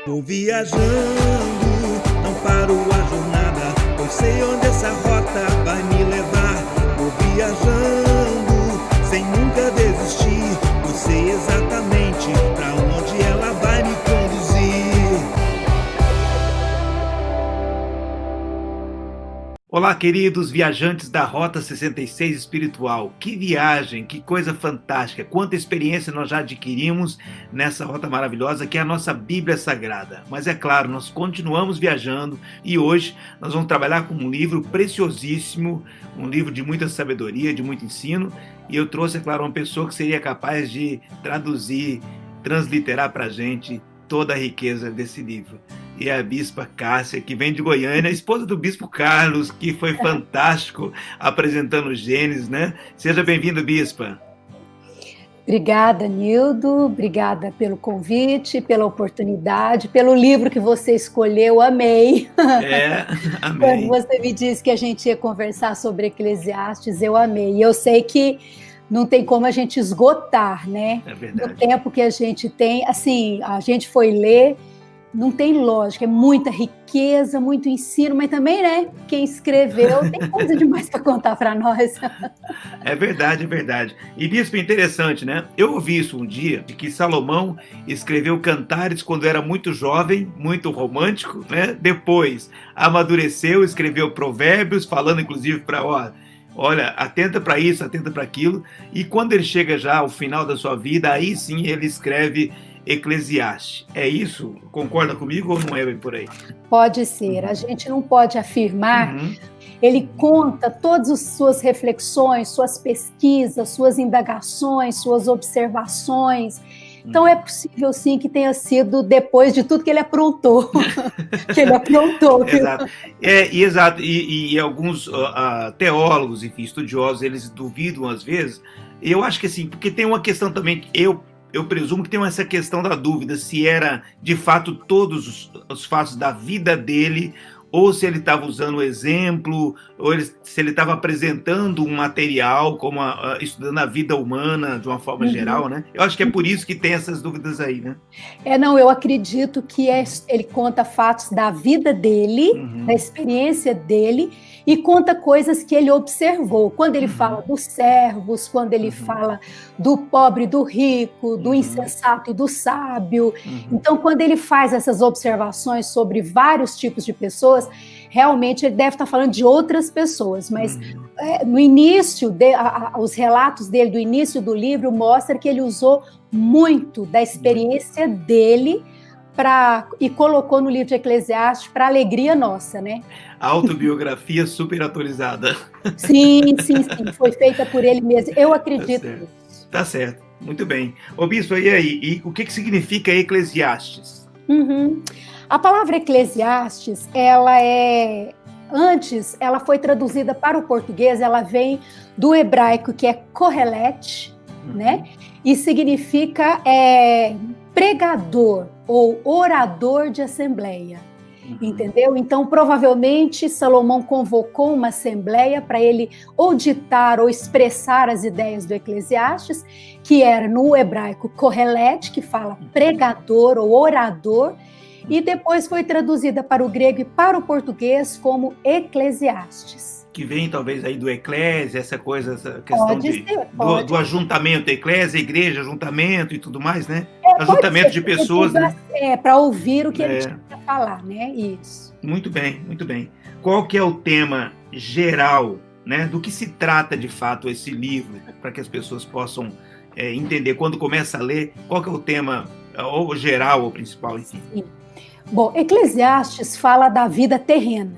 Tô viajando, não paro a jornada, pois sei onde essa rota vai me levar. Tô viajando, sem nunca desistir, pois sei exatamente pra onde ela vai me conduzir. Olá, queridos viajantes da Rota 66 Espiritual. Que viagem, que coisa fantástica, quanta experiência nós já adquirimos nessa rota maravilhosa que é a nossa Bíblia Sagrada. Mas é claro, nós continuamos viajando e hoje nós vamos trabalhar com um livro preciosíssimo, um livro de muita sabedoria, de muito ensino, e eu trouxe, é claro, uma pessoa que seria capaz de traduzir, transliterar para a gente toda a riqueza desse livro. E a Bispa Cássia, que vem de Goiânia, a esposa do Bispo Carlos, que foi fantástico apresentando Gênesis, né? Seja bem-vindo, Bispa. Obrigada, Nildo, obrigada pelo convite, pela oportunidade, pelo livro que você escolheu, amei. Amém. Quando você me disse que a gente ia conversar sobre Eclesiastes, eu amei. E eu sei que não tem como a gente esgotar, né? É verdade. No tempo que a gente tem, assim, a gente foi ler, não tem lógica, é muita riqueza, muito ensino, mas também, né, quem escreveu tem coisa demais para contar para nós. É verdade, é verdade. E Bispo, interessante, né? Eu ouvi isso um dia, de que Salomão escreveu Cantares quando era muito jovem, muito romântico, né? Depois amadureceu, escreveu Provérbios, falando inclusive para, olha, atenta para isso, atenta para aquilo. E quando ele chega já ao final da sua vida, aí sim ele escreve Eclesiastes. É isso? Concorda comigo ou não é bem por aí? Pode ser. A gente não pode afirmar. Ele conta todas as suas reflexões, suas pesquisas, suas indagações, suas observações. Então é possível sim que tenha sido depois de tudo que ele aprontou. Exato. Exato. E alguns teólogos, enfim, estudiosos, eles duvidam às vezes. Eu acho que assim, porque tem uma questão também, eu presumo que tem essa questão da dúvida, se era de fato todos os fatos da vida dele, ou se ele estava usando o exemplo, ou se ele estava apresentando um material, como estudando a vida humana de uma forma geral, né? Eu acho que é por isso que tem essas dúvidas aí, né? Não, eu acredito que ele conta fatos da vida dele, da experiência dele, e conta coisas que ele observou. Quando ele fala dos servos, quando ele fala do pobre, do rico, do insensato e do sábio. Então, quando ele faz essas observações sobre vários tipos de pessoas, realmente ele deve estar falando de outras pessoas, mas no início, os relatos dele do início do livro mostram que ele usou muito da experiência dele e colocou no livro de Eclesiastes para alegria nossa, né? Autobiografia super atualizada. Sim, foi feita por ele mesmo, eu acredito nisso. Tá certo, muito bem. Ô Bispo, e aí? E o que significa Eclesiastes? A palavra Eclesiastes, antes ela foi traduzida para o português, ela vem do hebraico que é Kohelet, né? E significa pregador ou orador de assembleia, entendeu? Então, provavelmente, Salomão convocou uma assembleia para ele ou ditar ou expressar as ideias do Eclesiastes, que era no hebraico Kohelet, que fala pregador ou orador, e depois foi traduzida para o grego e para o português como Eclesiastes. Que vem talvez aí do eclésia, essa questão do ajuntamento, eclésia, igreja, ajuntamento e tudo mais, né? Ajuntamento de pessoas, né? Para ouvir o que ele tinha para falar, né? Isso. Muito bem, muito bem. Qual que é o tema geral, né? Do que se trata de fato esse livro, para que as pessoas possam entender quando começa a ler, qual que é o tema ou geral ou principal, enfim. Sim. Bom, Eclesiastes fala da vida terrena.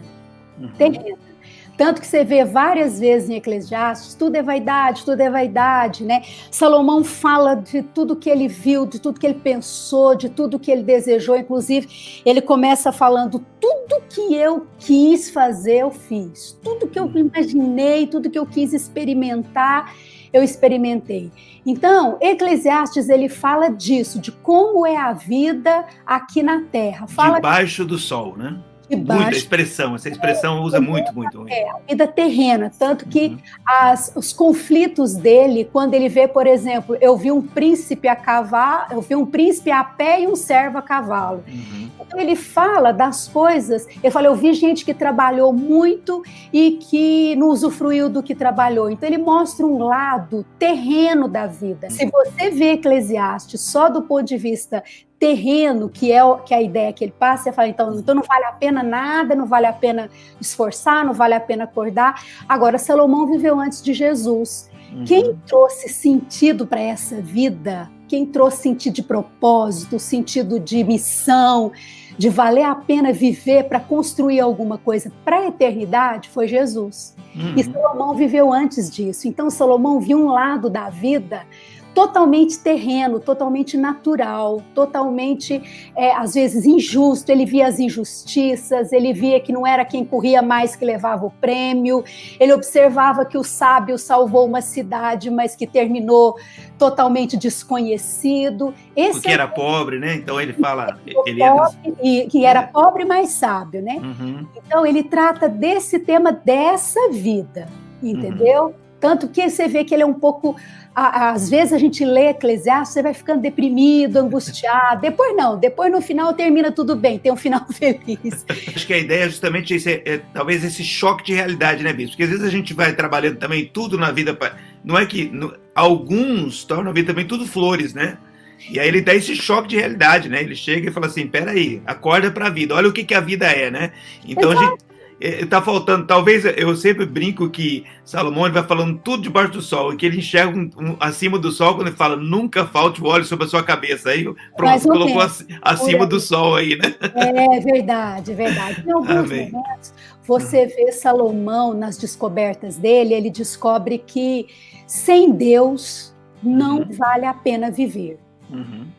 Tanto que você vê várias vezes em Eclesiastes, tudo é vaidade, né? Salomão fala de tudo que ele viu, de tudo que ele pensou, de tudo que ele desejou, inclusive ele começa falando, tudo que eu quis fazer, eu fiz. Tudo que eu imaginei, tudo que eu quis experimentar, eu experimentei. Então, Eclesiastes, ele fala disso, de como é a vida aqui na Terra. Debaixo do sol, né? Muita expressão, essa expressão usa muito. A vida terrena, tanto que os conflitos dele, quando ele vê, por exemplo, eu vi um príncipe a cavalo, eu vi um príncipe a pé e um servo a cavalo. Então ele fala das coisas, ele fala, eu vi gente que trabalhou muito e que não usufruiu do que trabalhou. Então ele mostra um lado terreno da vida. Se você vê Eclesiastes só do ponto de vista terreno, que é a ideia que ele passa, você fala, então não vale a pena nada, não vale a pena esforçar, não vale a pena acordar. Agora, Salomão viveu antes de Jesus. Quem trouxe sentido para essa vida, quem trouxe sentido de propósito, sentido de missão, de valer a pena viver para construir alguma coisa para a eternidade, foi Jesus. E Salomão viveu antes disso. Então, Salomão viu um lado da vida totalmente terreno, totalmente natural, totalmente, às vezes, injusto. Ele via as injustiças, ele via que não era quem corria mais que levava o prêmio, ele observava que o sábio salvou uma cidade, mas que terminou totalmente desconhecido. Porque era pobre, né? Então ele fala... que era pobre, mas sábio, né? Então ele trata desse tema, dessa vida, entendeu? Tanto que você vê que ele é um pouco... Às vezes a gente lê Eclesiastes, você vai ficando deprimido, angustiado. Depois no final termina tudo bem, tem um final feliz. Acho que a ideia é justamente esse, talvez esse choque de realidade, né, Bispo? Porque às vezes a gente vai trabalhando também tudo na vida, não é que alguns tornam a vida também tudo flores, né? E aí ele dá esse choque de realidade, né? Ele chega e fala assim, peraí, acorda pra vida, olha o que a vida é, né? Então a gente... Tá faltando, talvez, eu sempre brinco que Salomão ele vai falando tudo debaixo do sol, e que ele enxerga acima do sol, quando ele fala, nunca falte o óleo sobre a sua cabeça, aí pronto, colocou acima do sol aí, né? É verdade. Em alguns momentos, você vê Salomão, nas descobertas dele, ele descobre que sem Deus não vale a pena viver.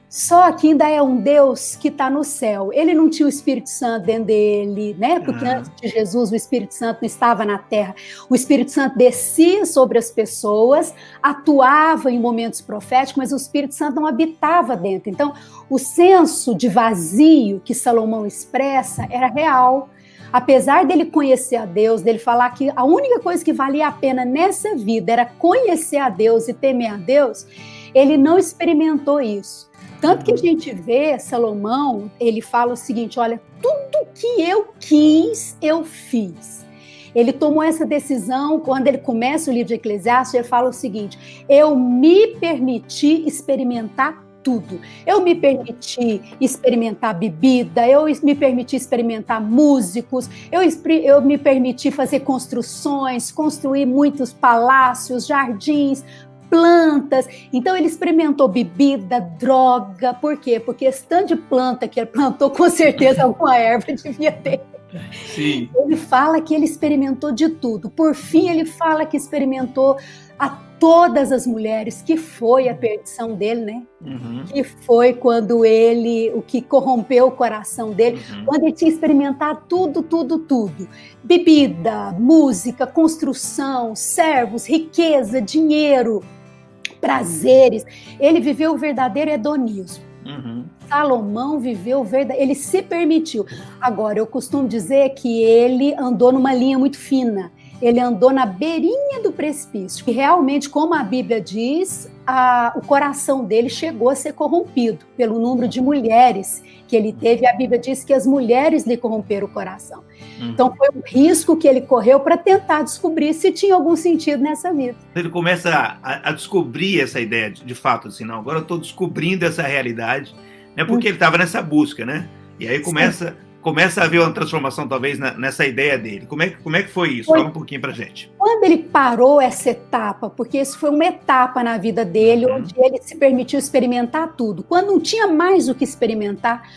Só que ainda é um Deus que está no céu. Ele não tinha o Espírito Santo dentro dele, né? Porque antes de Jesus o Espírito Santo não estava na terra. O Espírito Santo descia sobre as pessoas, atuava em momentos proféticos, mas o Espírito Santo não habitava dentro. Então, o senso de vazio que Salomão expressa era real. Apesar dele conhecer a Deus, dele falar que a única coisa que valia a pena nessa vida era conhecer a Deus e temer a Deus, ele não experimentou isso. Tanto que a gente vê Salomão, ele fala o seguinte, olha, tudo que eu quis, eu fiz. Ele tomou essa decisão, quando ele começa o livro de Eclesiastes, ele fala o seguinte, eu me permiti experimentar tudo. Eu me permiti experimentar bebida, eu me permiti experimentar músicos, eu me permiti fazer construções, construir muitos palácios, jardins, plantas. Então ele experimentou bebida, droga. Por quê? Porque esse tanto de planta que ele plantou, com certeza alguma erva devia ter. Sim. Ele fala que ele experimentou de tudo. Por fim, ele fala que experimentou a todas as mulheres, que foi a perdição dele, né? Que foi quando o que corrompeu o coração dele, quando ele tinha experimentado tudo. Bebida, música, construção, servos, riqueza, dinheiro, prazeres. Ele viveu o verdadeiro hedonismo. Salomão viveu o verdadeiro, ele se permitiu. Agora, eu costumo dizer que ele andou numa linha muito fina. Ele andou na beirinha do precipício. E realmente, como a Bíblia diz, o coração dele chegou a ser corrompido pelo número de mulheres que ele teve. A Bíblia diz que as mulheres lhe corromperam o coração. Então foi um risco que ele correu para tentar descobrir se tinha algum sentido nessa vida. Ele começa a descobrir essa ideia, de fato, assim, não, agora eu estou descobrindo essa realidade, né? Porque ele estava nessa busca, né? E aí começa a haver uma transformação, talvez, nessa ideia dele. Como é que foi isso? Fala um pouquinho pra gente. Quando ele parou essa etapa, porque isso foi uma etapa na vida dele, onde ele se permitiu experimentar tudo. Quando não tinha mais o que experimentar,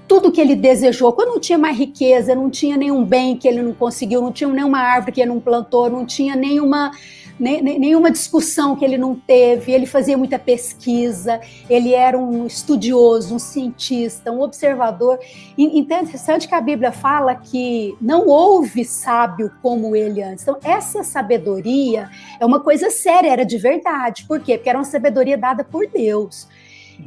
tudo que ele desejou, quando não tinha mais riqueza, não tinha nenhum bem que ele não conseguiu, não tinha nenhuma árvore que ele não plantou, não tinha nenhuma discussão que ele não teve, ele fazia muita pesquisa, ele era um estudioso, um cientista, um observador. E interessante que a Bíblia fala que não houve sábio como ele antes. Então, essa sabedoria é uma coisa séria, era de verdade. Por quê? Porque era uma sabedoria dada por Deus.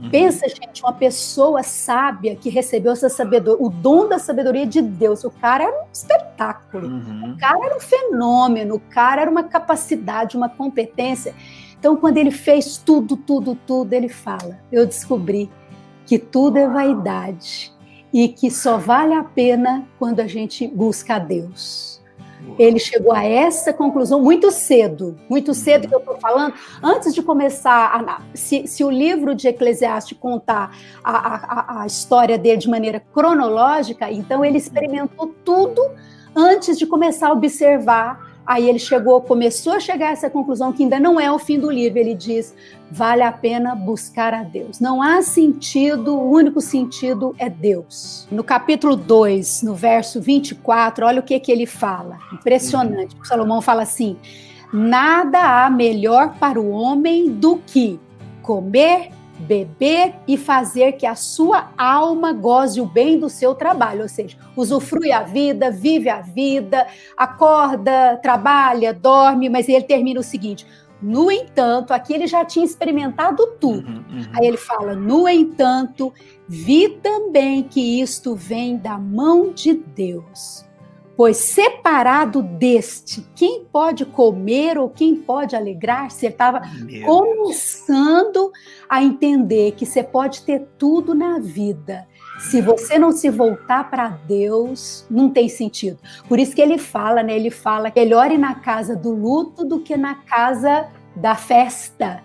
Pensa, gente, uma pessoa sábia que recebeu essa sabedoria, o dom da sabedoria de Deus. O cara era um espetáculo, o cara era um fenômeno, o cara era uma capacidade, uma competência. Então, quando ele fez tudo, ele fala: eu descobri que tudo é vaidade e que só vale a pena quando a gente busca a Deus. Ele chegou a essa conclusão muito cedo que eu estou falando. Antes de começar, se o livro de Eclesiastes contar a história dele de maneira cronológica, então ele experimentou tudo antes de começar a observar. Aí ele começou a chegar a essa conclusão, que ainda não é o fim do livro. Ele diz: vale a pena buscar a Deus. Não há sentido, o único sentido é Deus. No capítulo 2, no verso 24, olha o que ele fala. Impressionante. Salomão fala assim: nada há melhor para o homem do que comer, beber e fazer que a sua alma goze o bem do seu trabalho, ou seja, usufrui a vida, vive a vida, acorda, trabalha, dorme, mas ele termina o seguinte: no entanto, aqui ele já tinha experimentado tudo. Aí ele fala: no entanto, vi também que isto vem da mão de Deus. Pois separado deste, quem pode comer ou quem pode alegrar-se? Ele estava começando a entender que você pode ter tudo na vida. Se você não se voltar para Deus, não tem sentido. Por isso que ele fala, né? Ele fala que melhor ir na casa do luto do que na casa da festa,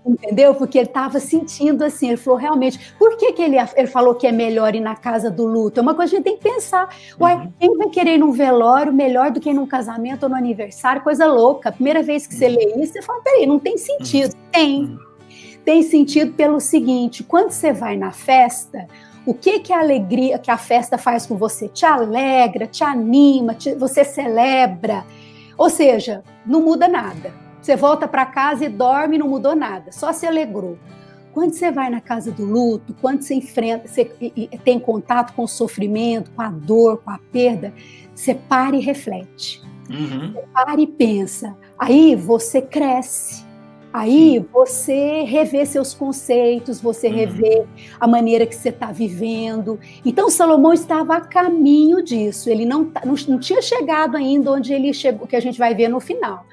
entendeu? Porque ele estava sentindo assim, ele falou: realmente, por que ele falou que é melhor ir na casa do luto? É uma coisa que a gente tem que pensar. Ué, quem vai querer ir num velório melhor do que ir num casamento ou no aniversário? Coisa louca. A primeira vez que você lê isso, você fala: peraí, não tem sentido. Tem sentido pelo seguinte: quando você vai na festa, o que a alegria que a festa faz com você? Te alegra, te anima, você celebra. Ou seja, não muda nada. Você volta para casa e dorme e não mudou nada, só se alegrou. Quando você vai na casa do luto, quando você enfrenta, você tem contato com o sofrimento, com a dor, com a perda, você para e reflete. Você para e pensa. Aí você cresce. Aí você revê seus conceitos, você revê a maneira que você está vivendo. Então Salomão estava a caminho disso. Ele não tinha chegado ainda onde ele chegou, que a gente vai ver no final.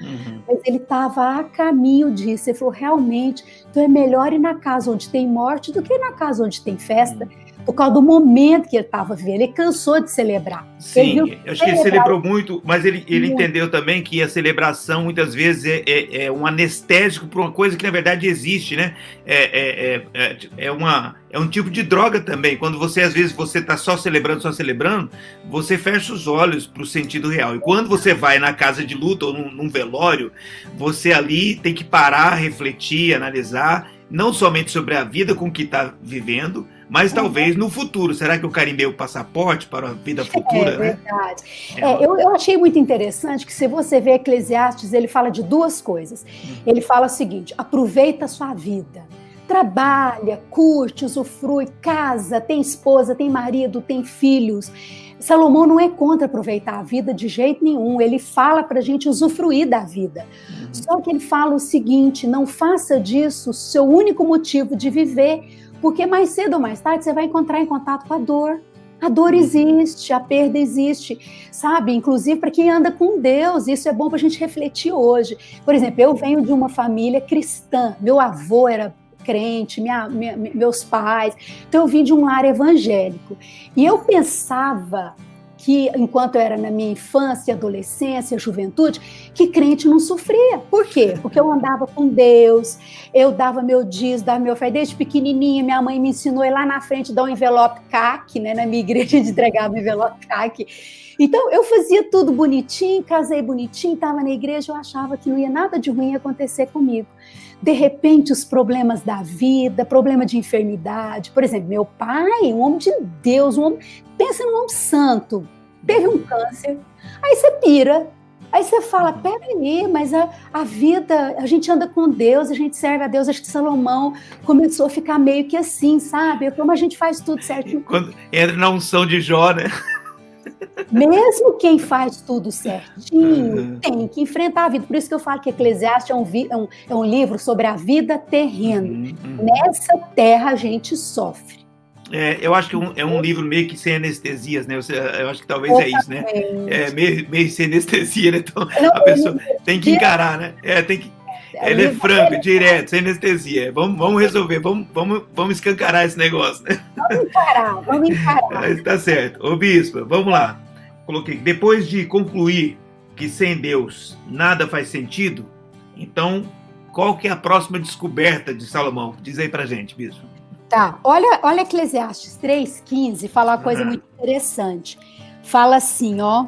Mas ele estava a caminho disso. Ele falou: realmente, então é melhor ir na casa onde tem morte do que ir na casa onde tem festa. Por causa do momento que ele estava vivendo. Ele cansou de celebrar. Sim, acho que ele celebrou muito, mas ele entendeu também que a celebração muitas vezes é um anestésico para uma coisa que na verdade existe, né? É um tipo de droga também. Quando você, às vezes, você está só celebrando, você fecha os olhos para o sentido real. E quando você vai na casa de luto ou num velório, você ali tem que parar, refletir, analisar, não somente sobre a vida com que está vivendo, mas talvez no futuro. Será que eu carimbei o passaporte para a vida futura? É verdade. Eu achei muito interessante que, se você vê Eclesiastes, ele fala de duas coisas. Ele fala o seguinte: aproveita a sua vida. Trabalha, curte, usufrui, casa, tem esposa, tem marido, tem filhos. Salomão não é contra aproveitar a vida de jeito nenhum. Ele fala para a gente usufruir da vida. Só que ele fala o seguinte: não faça disso o seu único motivo de viver, porque mais cedo ou mais tarde você vai entrar em contato com a dor. A dor existe, a perda existe, sabe? Inclusive para quem anda com Deus, isso é bom para a gente refletir hoje. Por exemplo, eu venho de uma família cristã, meu avô era crente, meus pais, então eu vim de um lar evangélico. E eu pensava que, enquanto eu era na minha infância, adolescência, juventude, que crente não sofria. Por quê? Porque eu andava com Deus, eu dava meu dízimo, dava meu oferta. Desde pequenininha, minha mãe me ensinou a ir lá na frente dar um envelope CAC, né? Na minha igreja, de entregar um envelope CAC. Então, eu fazia tudo bonitinho, casei bonitinho, estava na igreja, eu achava que não ia nada de ruim acontecer comigo. De repente, os problemas da vida, problema de enfermidade. Por exemplo, meu pai, um homem de Deus, pensa num homem santo, teve um câncer, aí você pira, aí você fala: peraí, mas a vida, a gente anda com Deus, a gente serve a Deus. Acho que Salomão começou a ficar meio que assim, sabe? Como a gente faz tudo certinho. Quando entra na unção de Jó, né? Mesmo quem faz tudo certinho tem que enfrentar a vida. Por isso que eu falo que Eclesiastes é um livro sobre a vida terrena. Nessa terra a gente sofre. Eu acho que é um livro meio que sem anestesias, né? Eu acho que talvez é isso, né? Meio sem anestesia, né? Então a pessoa tem que encarar, né? Ele é franco, direto, sem anestesia. Vamos resolver, vamos escancarar esse negócio, né? Vamos encarar. Tá certo. Ô, Bispa, vamos lá. Coloquei, depois de concluir que sem Deus nada faz sentido, então qual que é a próxima descoberta de Salomão? Diz aí pra gente, Bispa. Tá, olha Eclesiastes 3,15, fala uma coisa muito interessante. Fala assim, ó,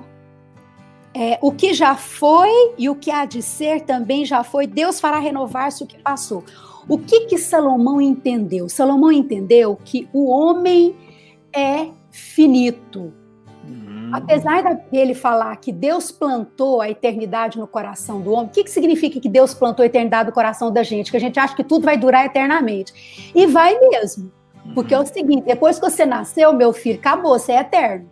o que já foi e o que há de ser também já foi, Deus fará renovar-se o que passou. O que Salomão entendeu? Salomão entendeu que o homem é finito. Apesar dele falar que Deus plantou a eternidade no coração do homem, o que significa que Deus plantou a eternidade no coração da gente? Que a gente acha que tudo vai durar eternamente. E vai mesmo. Porque é o seguinte, depois que você nasceu, meu filho, acabou, você é eterno.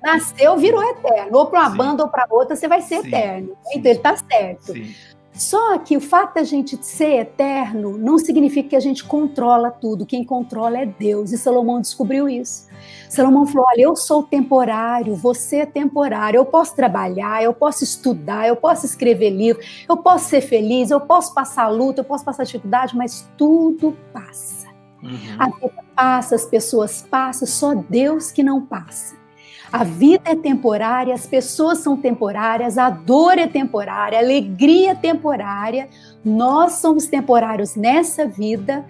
Nasceu, virou eterno. Ou para uma banda ou para outra, você vai ser eterno. Então, ele está certo. Sim. Só que o fato da gente ser eterno não significa que a gente controla tudo. Quem controla é Deus. E Salomão descobriu isso. Salomão falou, olha, eu sou temporário, você é temporário, eu posso trabalhar, eu posso estudar, eu posso escrever livro, eu posso ser feliz, eu posso passar luta, eu posso passar dificuldade, mas tudo passa. A vida passa, as pessoas passam, só Deus que não passa. A vida é temporária, as pessoas são temporárias, a dor é temporária, a alegria é temporária, nós somos temporários nessa vida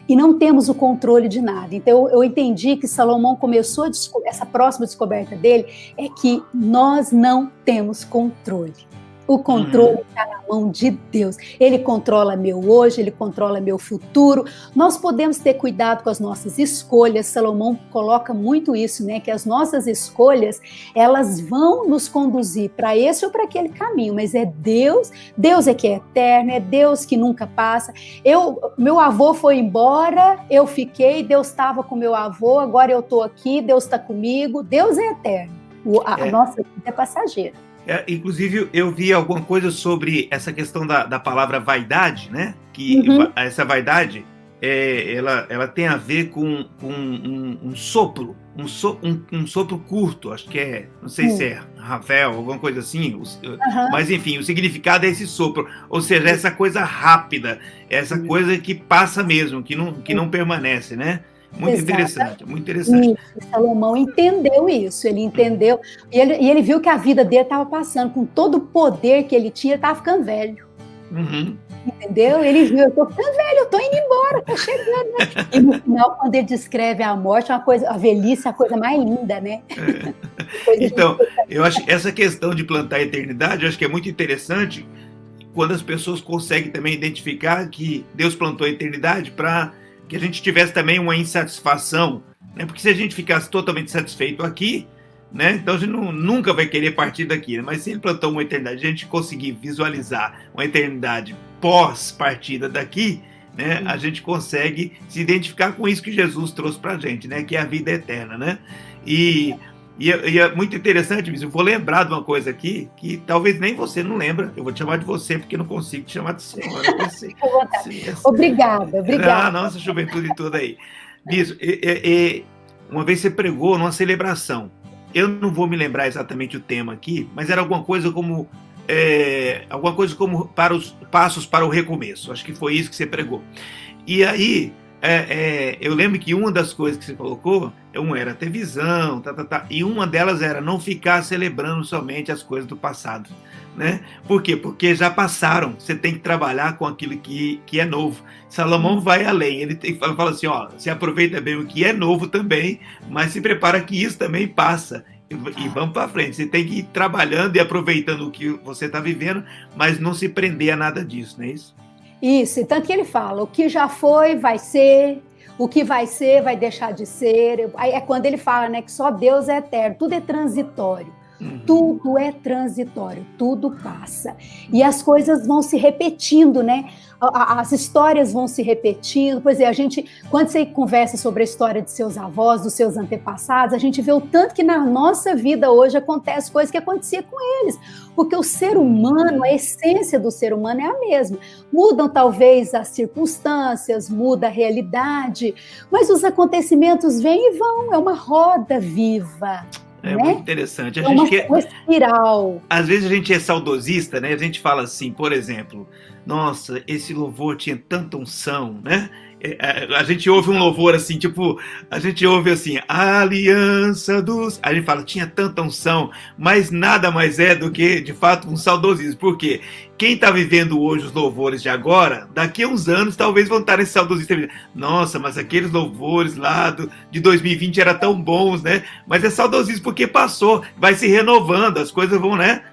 e não temos o controle de nada. Então eu entendi que Salomão começou essa próxima descoberta dele é que nós não temos controle. O controle está na mão de Deus. Ele controla meu hoje, ele controla meu futuro. Nós podemos ter cuidado com as nossas escolhas. Salomão coloca muito isso, né? Que as nossas escolhas, elas vão nos conduzir para esse ou para aquele caminho. Mas é Deus, Deus é que é eterno, é Deus que nunca passa. Meu avô foi embora, eu fiquei, Deus estava com meu avô, agora eu estou aqui, Deus está comigo. Deus é eterno. A nossa vida é passageira. Inclusive, eu vi alguma coisa sobre essa questão da palavra vaidade, né? Que essa vaidade, ela tem a ver com um sopro, um sopro curto, acho que não sei se é Ravel, alguma coisa assim, mas enfim, o significado é esse sopro, ou seja, essa coisa rápida, essa coisa que passa mesmo, que não permanece, né? Muito interessante, muito interessante. Isso, Salomão entendeu isso, ele entendeu, e ele viu que a vida dele estava passando, com todo o poder que ele tinha, ele estava ficando velho. Entendeu? Ele viu, eu estou ficando velho, eu estou indo embora, estou chegando. Né? E no final, quando ele descreve a morte, a velhice é a coisa mais linda, né? Então, eu acho que essa questão de plantar a eternidade, eu acho que é muito interessante quando as pessoas conseguem também identificar que Deus plantou a eternidade para que a gente tivesse também uma insatisfação, né? Porque se a gente ficasse totalmente satisfeito aqui, né? Então a gente nunca vai querer partir daqui, né? Mas se ele plantou uma eternidade, a gente conseguir visualizar uma eternidade pós-partida daqui, né? A gente consegue se identificar com isso que Jesus trouxe para a gente, né? Que é a vida eterna, né? E é muito interessante, eu vou lembrar de uma coisa aqui, que talvez nem você não lembra, eu vou te chamar de você, porque não consigo te chamar de senhora. Obrigada. Nossa juventude toda aí. Isso, uma vez você pregou numa celebração, eu não vou me lembrar exatamente o tema aqui, mas era alguma coisa como para os passos para o recomeço, acho que foi isso que você pregou. E aí, eu lembro que uma das coisas que você colocou, era ter visão, e uma delas era não ficar celebrando somente as coisas do passado, né? Por quê? Porque já passaram, você tem que trabalhar com aquilo que é novo. Salomão vai além, ele fala assim, se aproveita bem o que é novo também, mas se prepara que isso também passa, e vamos para frente. Você tem que ir trabalhando e aproveitando o que você está vivendo, mas não se prender a nada disso, não é isso? Isso, tanto que ele fala, o que já foi, vai ser, o que vai ser, vai deixar de ser. Aí é quando ele fala, né, que só Deus é eterno, tudo é transitório. Tudo é transitório, tudo passa. E as coisas vão se repetindo, né? As histórias vão se repetindo. Pois é, quando você conversa sobre a história de seus avós, dos seus antepassados, a gente vê o tanto que na nossa vida hoje acontece coisas que acontecia com eles. Porque o ser humano, a essência do ser humano é a mesma. Mudam talvez as circunstâncias, muda a realidade, mas os acontecimentos vêm e vão, é uma roda viva. É, né? muito interessante. É uma espiral. Às vezes a gente é saudosista, né? A gente fala assim, por exemplo, nossa, esse louvor tinha tanta unção, né? A gente ouve um louvor assim, tipo, a gente ouve assim, a aliança dos... A gente fala, tinha tanta unção, mas nada mais é do que, de fato, um saudosismo. Por quê? Quem está vivendo hoje os louvores de agora, daqui a uns anos talvez vão estar nesse saudosismo. Nossa, mas aqueles louvores lá de 2020 eram tão bons, né? Mas é saudosismo porque passou, vai se renovando, as coisas vão, né?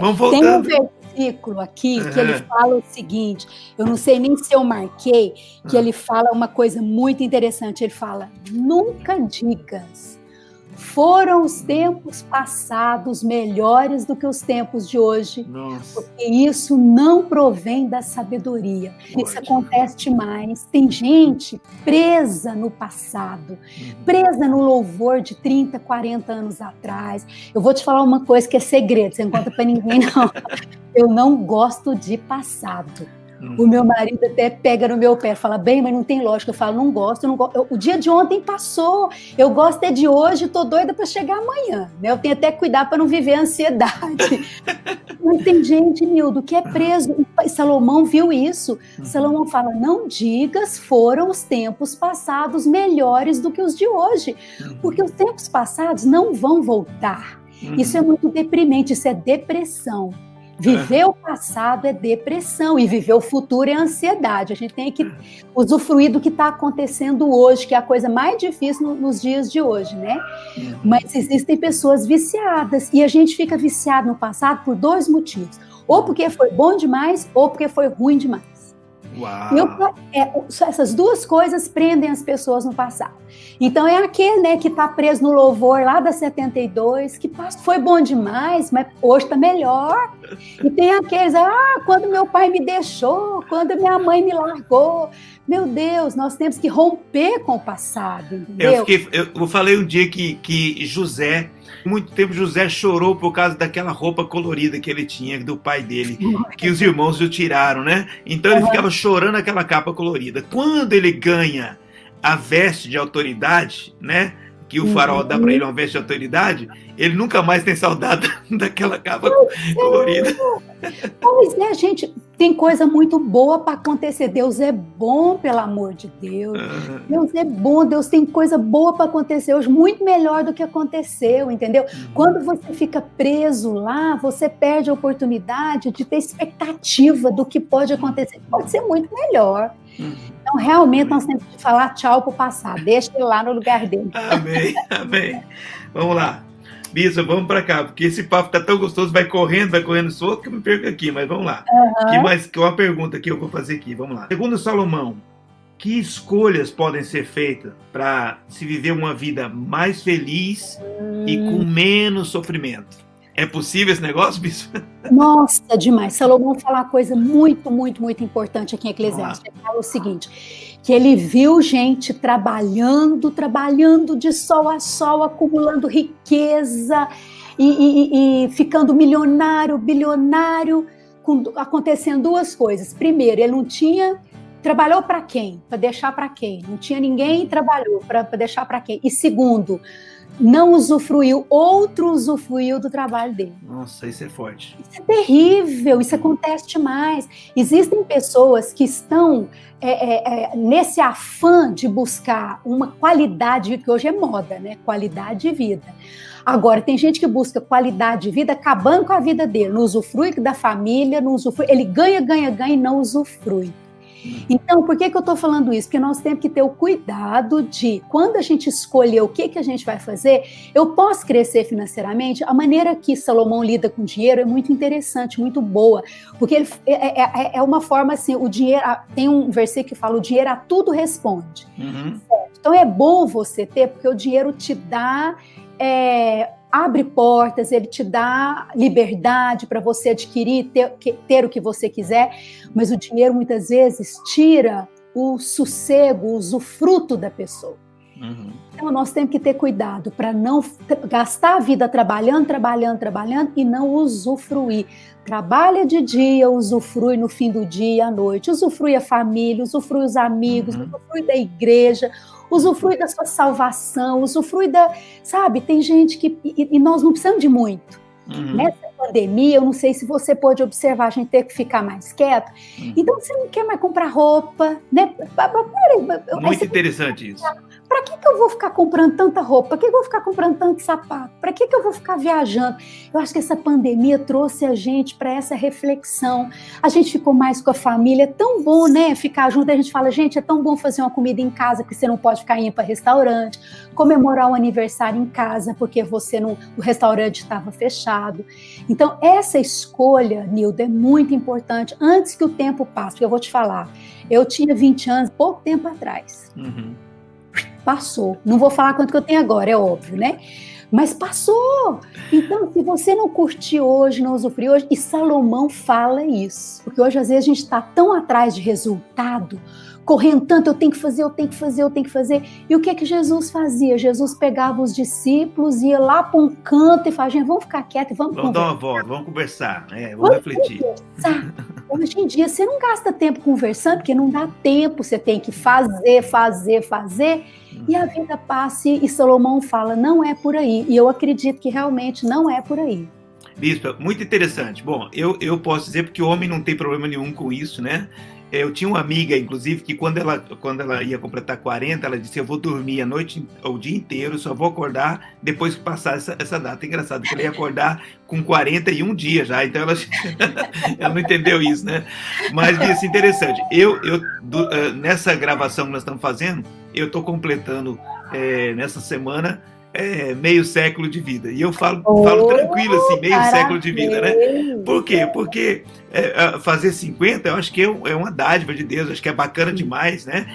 Vão voltando. Tem um versículo aqui que ele fala o seguinte, eu não sei nem se eu marquei, que ele fala uma coisa muito interessante, ele fala, nunca digas, foram os tempos passados melhores do que os tempos de hoje, Nossa. Porque isso não provém da sabedoria. Isso acontece demais. Tem gente presa no passado, presa no louvor de 30, 40 anos atrás. Eu vou te falar uma coisa que é segredo, você não conta pra ninguém, não. Eu não gosto de passado. O meu marido até pega no meu pé, fala, bem, mas não tem lógica. Eu falo, não gosto. O dia de ontem passou. Eu gosto é de hoje, tô doida para chegar amanhã. Né? Eu tenho até que cuidar para não viver a ansiedade. Mas tem gente, Nildo, que é preso. E Salomão viu isso. Salomão fala, não digas foram os tempos passados melhores do que os de hoje. Porque os tempos passados não vão voltar. Isso é muito deprimente, isso é depressão. Viver o passado é depressão e viver o futuro é ansiedade. A gente tem que usufruir do que está acontecendo hoje, que é a coisa mais difícil nos dias de hoje, né? Mas existem pessoas viciadas e a gente fica viciado no passado por dois motivos. Ou porque foi bom demais ou porque foi ruim demais. Essas duas coisas prendem as pessoas no passado. Então é aquele, né, que está preso no louvor lá da 72, que foi bom demais, mas hoje está melhor. E tem aqueles, quando meu pai me deixou, quando minha mãe me largou. Meu Deus, nós temos que romper com o passado, entendeu? Eu falei um dia que José, muito tempo José chorou por causa daquela roupa colorida que ele tinha do pai dele, que os irmãos lhe tiraram, né? Então ele ficava chorando aquela capa colorida. Quando ele ganha a veste de autoridade, né? Que o faraó dá para ele uma veste de autoridade, ele nunca mais tem saudade daquela capa colorida. Pois é, gente, tem coisa muito boa para acontecer. Deus é bom, pelo amor de Deus. Deus é bom, Deus tem coisa boa para acontecer hoje, muito melhor do que aconteceu, entendeu? Quando você fica preso lá, você perde a oportunidade de ter expectativa do que pode acontecer. Pode ser muito melhor. Então, realmente, nós temos que falar tchau pro passado. Deixa ele lá no lugar dele. Amém. Vamos lá. Bisa, vamos para cá, porque esse papo tá tão gostoso, vai correndo solto que eu me perco aqui, mas vamos lá. Que uma pergunta que eu vou fazer aqui, vamos lá. Segundo Salomão, que escolhas podem ser feitas para se viver uma vida mais feliz e com menos sofrimento? É possível esse negócio, Bispo? Nossa, demais. Salomão fala uma coisa muito, muito, muito importante aqui em Eclesiastes. Ele fala o seguinte, que ele viu gente trabalhando de sol a sol, acumulando riqueza e ficando milionário, bilionário, acontecendo duas coisas. Primeiro, ele não tinha... Trabalhou para quem? Para deixar para quem? Não tinha ninguém, trabalhou para deixar para quem? E segundo, não usufruiu, outro usufruiu do trabalho dele. Nossa, isso é forte. Isso é terrível, isso acontece demais. Existem pessoas que estão nesse afã de buscar uma qualidade, que hoje é moda, né? Qualidade de vida. Agora, tem gente que busca qualidade de vida acabando com a vida dele, não usufrui da família, não usufrui, ele ganha e não usufrui. Então, por que eu estou falando isso? Porque nós temos que ter o cuidado de, quando a gente escolher o que a gente vai fazer, eu posso crescer financeiramente. A maneira que Salomão lida com o dinheiro é muito interessante, muito boa, porque ele é uma forma assim, o dinheiro, tem um versículo que fala, o dinheiro a tudo responde. Então é bom você ter, porque o dinheiro te dá abre portas, ele te dá liberdade para você adquirir, ter o que você quiser, mas o dinheiro muitas vezes tira o sossego, o usufruto da pessoa. Uhum. Então nós temos que ter cuidado para não gastar a vida trabalhando e não usufruir. Trabalha de dia, usufrui no fim do dia e à noite, usufrui a família, usufrui os amigos, usufrui da igreja, usufrui da sua salvação, usufrui da... Sabe, tem gente que... E nós não precisamos de muito. Nessa pandemia, eu não sei se você pôde observar, a gente ter que ficar mais quieto. Então, você não quer mais comprar roupa, né? Muito interessante isso. Para que eu vou ficar comprando tanta roupa? Para que eu vou ficar comprando tanto sapato? Para que eu vou ficar viajando? Eu acho que essa pandemia trouxe a gente para essa reflexão. A gente ficou mais com a família. É tão bom, né? Ficar junto. A gente fala, gente, é tão bom fazer uma comida em casa, porque você não pode ficar indo para restaurante. Comemorar um aniversário em casa, porque o restaurante estava fechado. Então, essa escolha, Nilda, é muito importante. Antes que o tempo passe, porque eu vou te falar, eu tinha 20 anos, pouco tempo atrás. Passou. Não vou falar quanto que eu tenho agora, é óbvio, né? Mas passou. Então, se você não curtir hoje, não usufruir hoje, e Salomão fala isso, porque hoje às vezes a gente está tão atrás de resultado, correndo tanto, eu tenho que fazer. E o que Jesus fazia? Jesus pegava os discípulos, ia lá para um canto e falava, gente, vamos ficar quietos e vamos dar uma volta, vamos conversar, vamos refletir. Hoje em dia, você não gasta tempo conversando, porque não dá tempo, você tem que fazer, e a vida passa, e Salomão fala, não é por aí, e eu acredito que realmente não é por aí. Bispa, muito interessante. Bom, eu posso dizer, porque o homem não tem problema nenhum com isso, né? Eu tinha uma amiga, inclusive, que quando ela ia completar 40, ela disse, eu vou dormir a noite, o dia inteiro, só vou acordar depois que passar essa data. Engraçado, que ela ia acordar com 41 dias já, então ela não entendeu isso, né? Mas disse, interessante, nessa gravação que nós estamos fazendo, eu estou completando nessa semana meio século de vida. E eu falo tranquilo assim, meio século de vida, né? Por quê? Porque fazer 50, eu acho que é uma dádiva de Deus, acho que é bacana demais, né?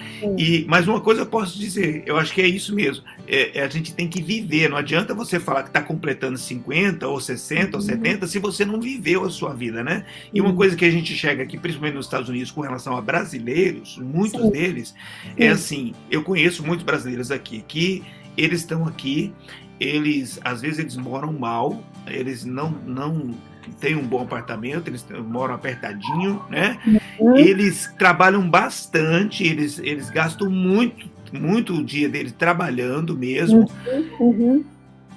Mas uma coisa eu posso dizer, eu acho que é isso mesmo, a gente tem que viver, não adianta você falar que está completando 50, ou 60, ou 70, se você não viveu a sua vida, né? E uma coisa que a gente chega aqui, principalmente nos Estados Unidos, com relação a brasileiros, muitos deles, é assim, eu conheço muitos brasileiros aqui, que eles estão aqui, às vezes eles moram mal, eles não têm um bom apartamento, eles moram apertadinho, né? Eles trabalham bastante, eles gastam muito o dia deles trabalhando mesmo,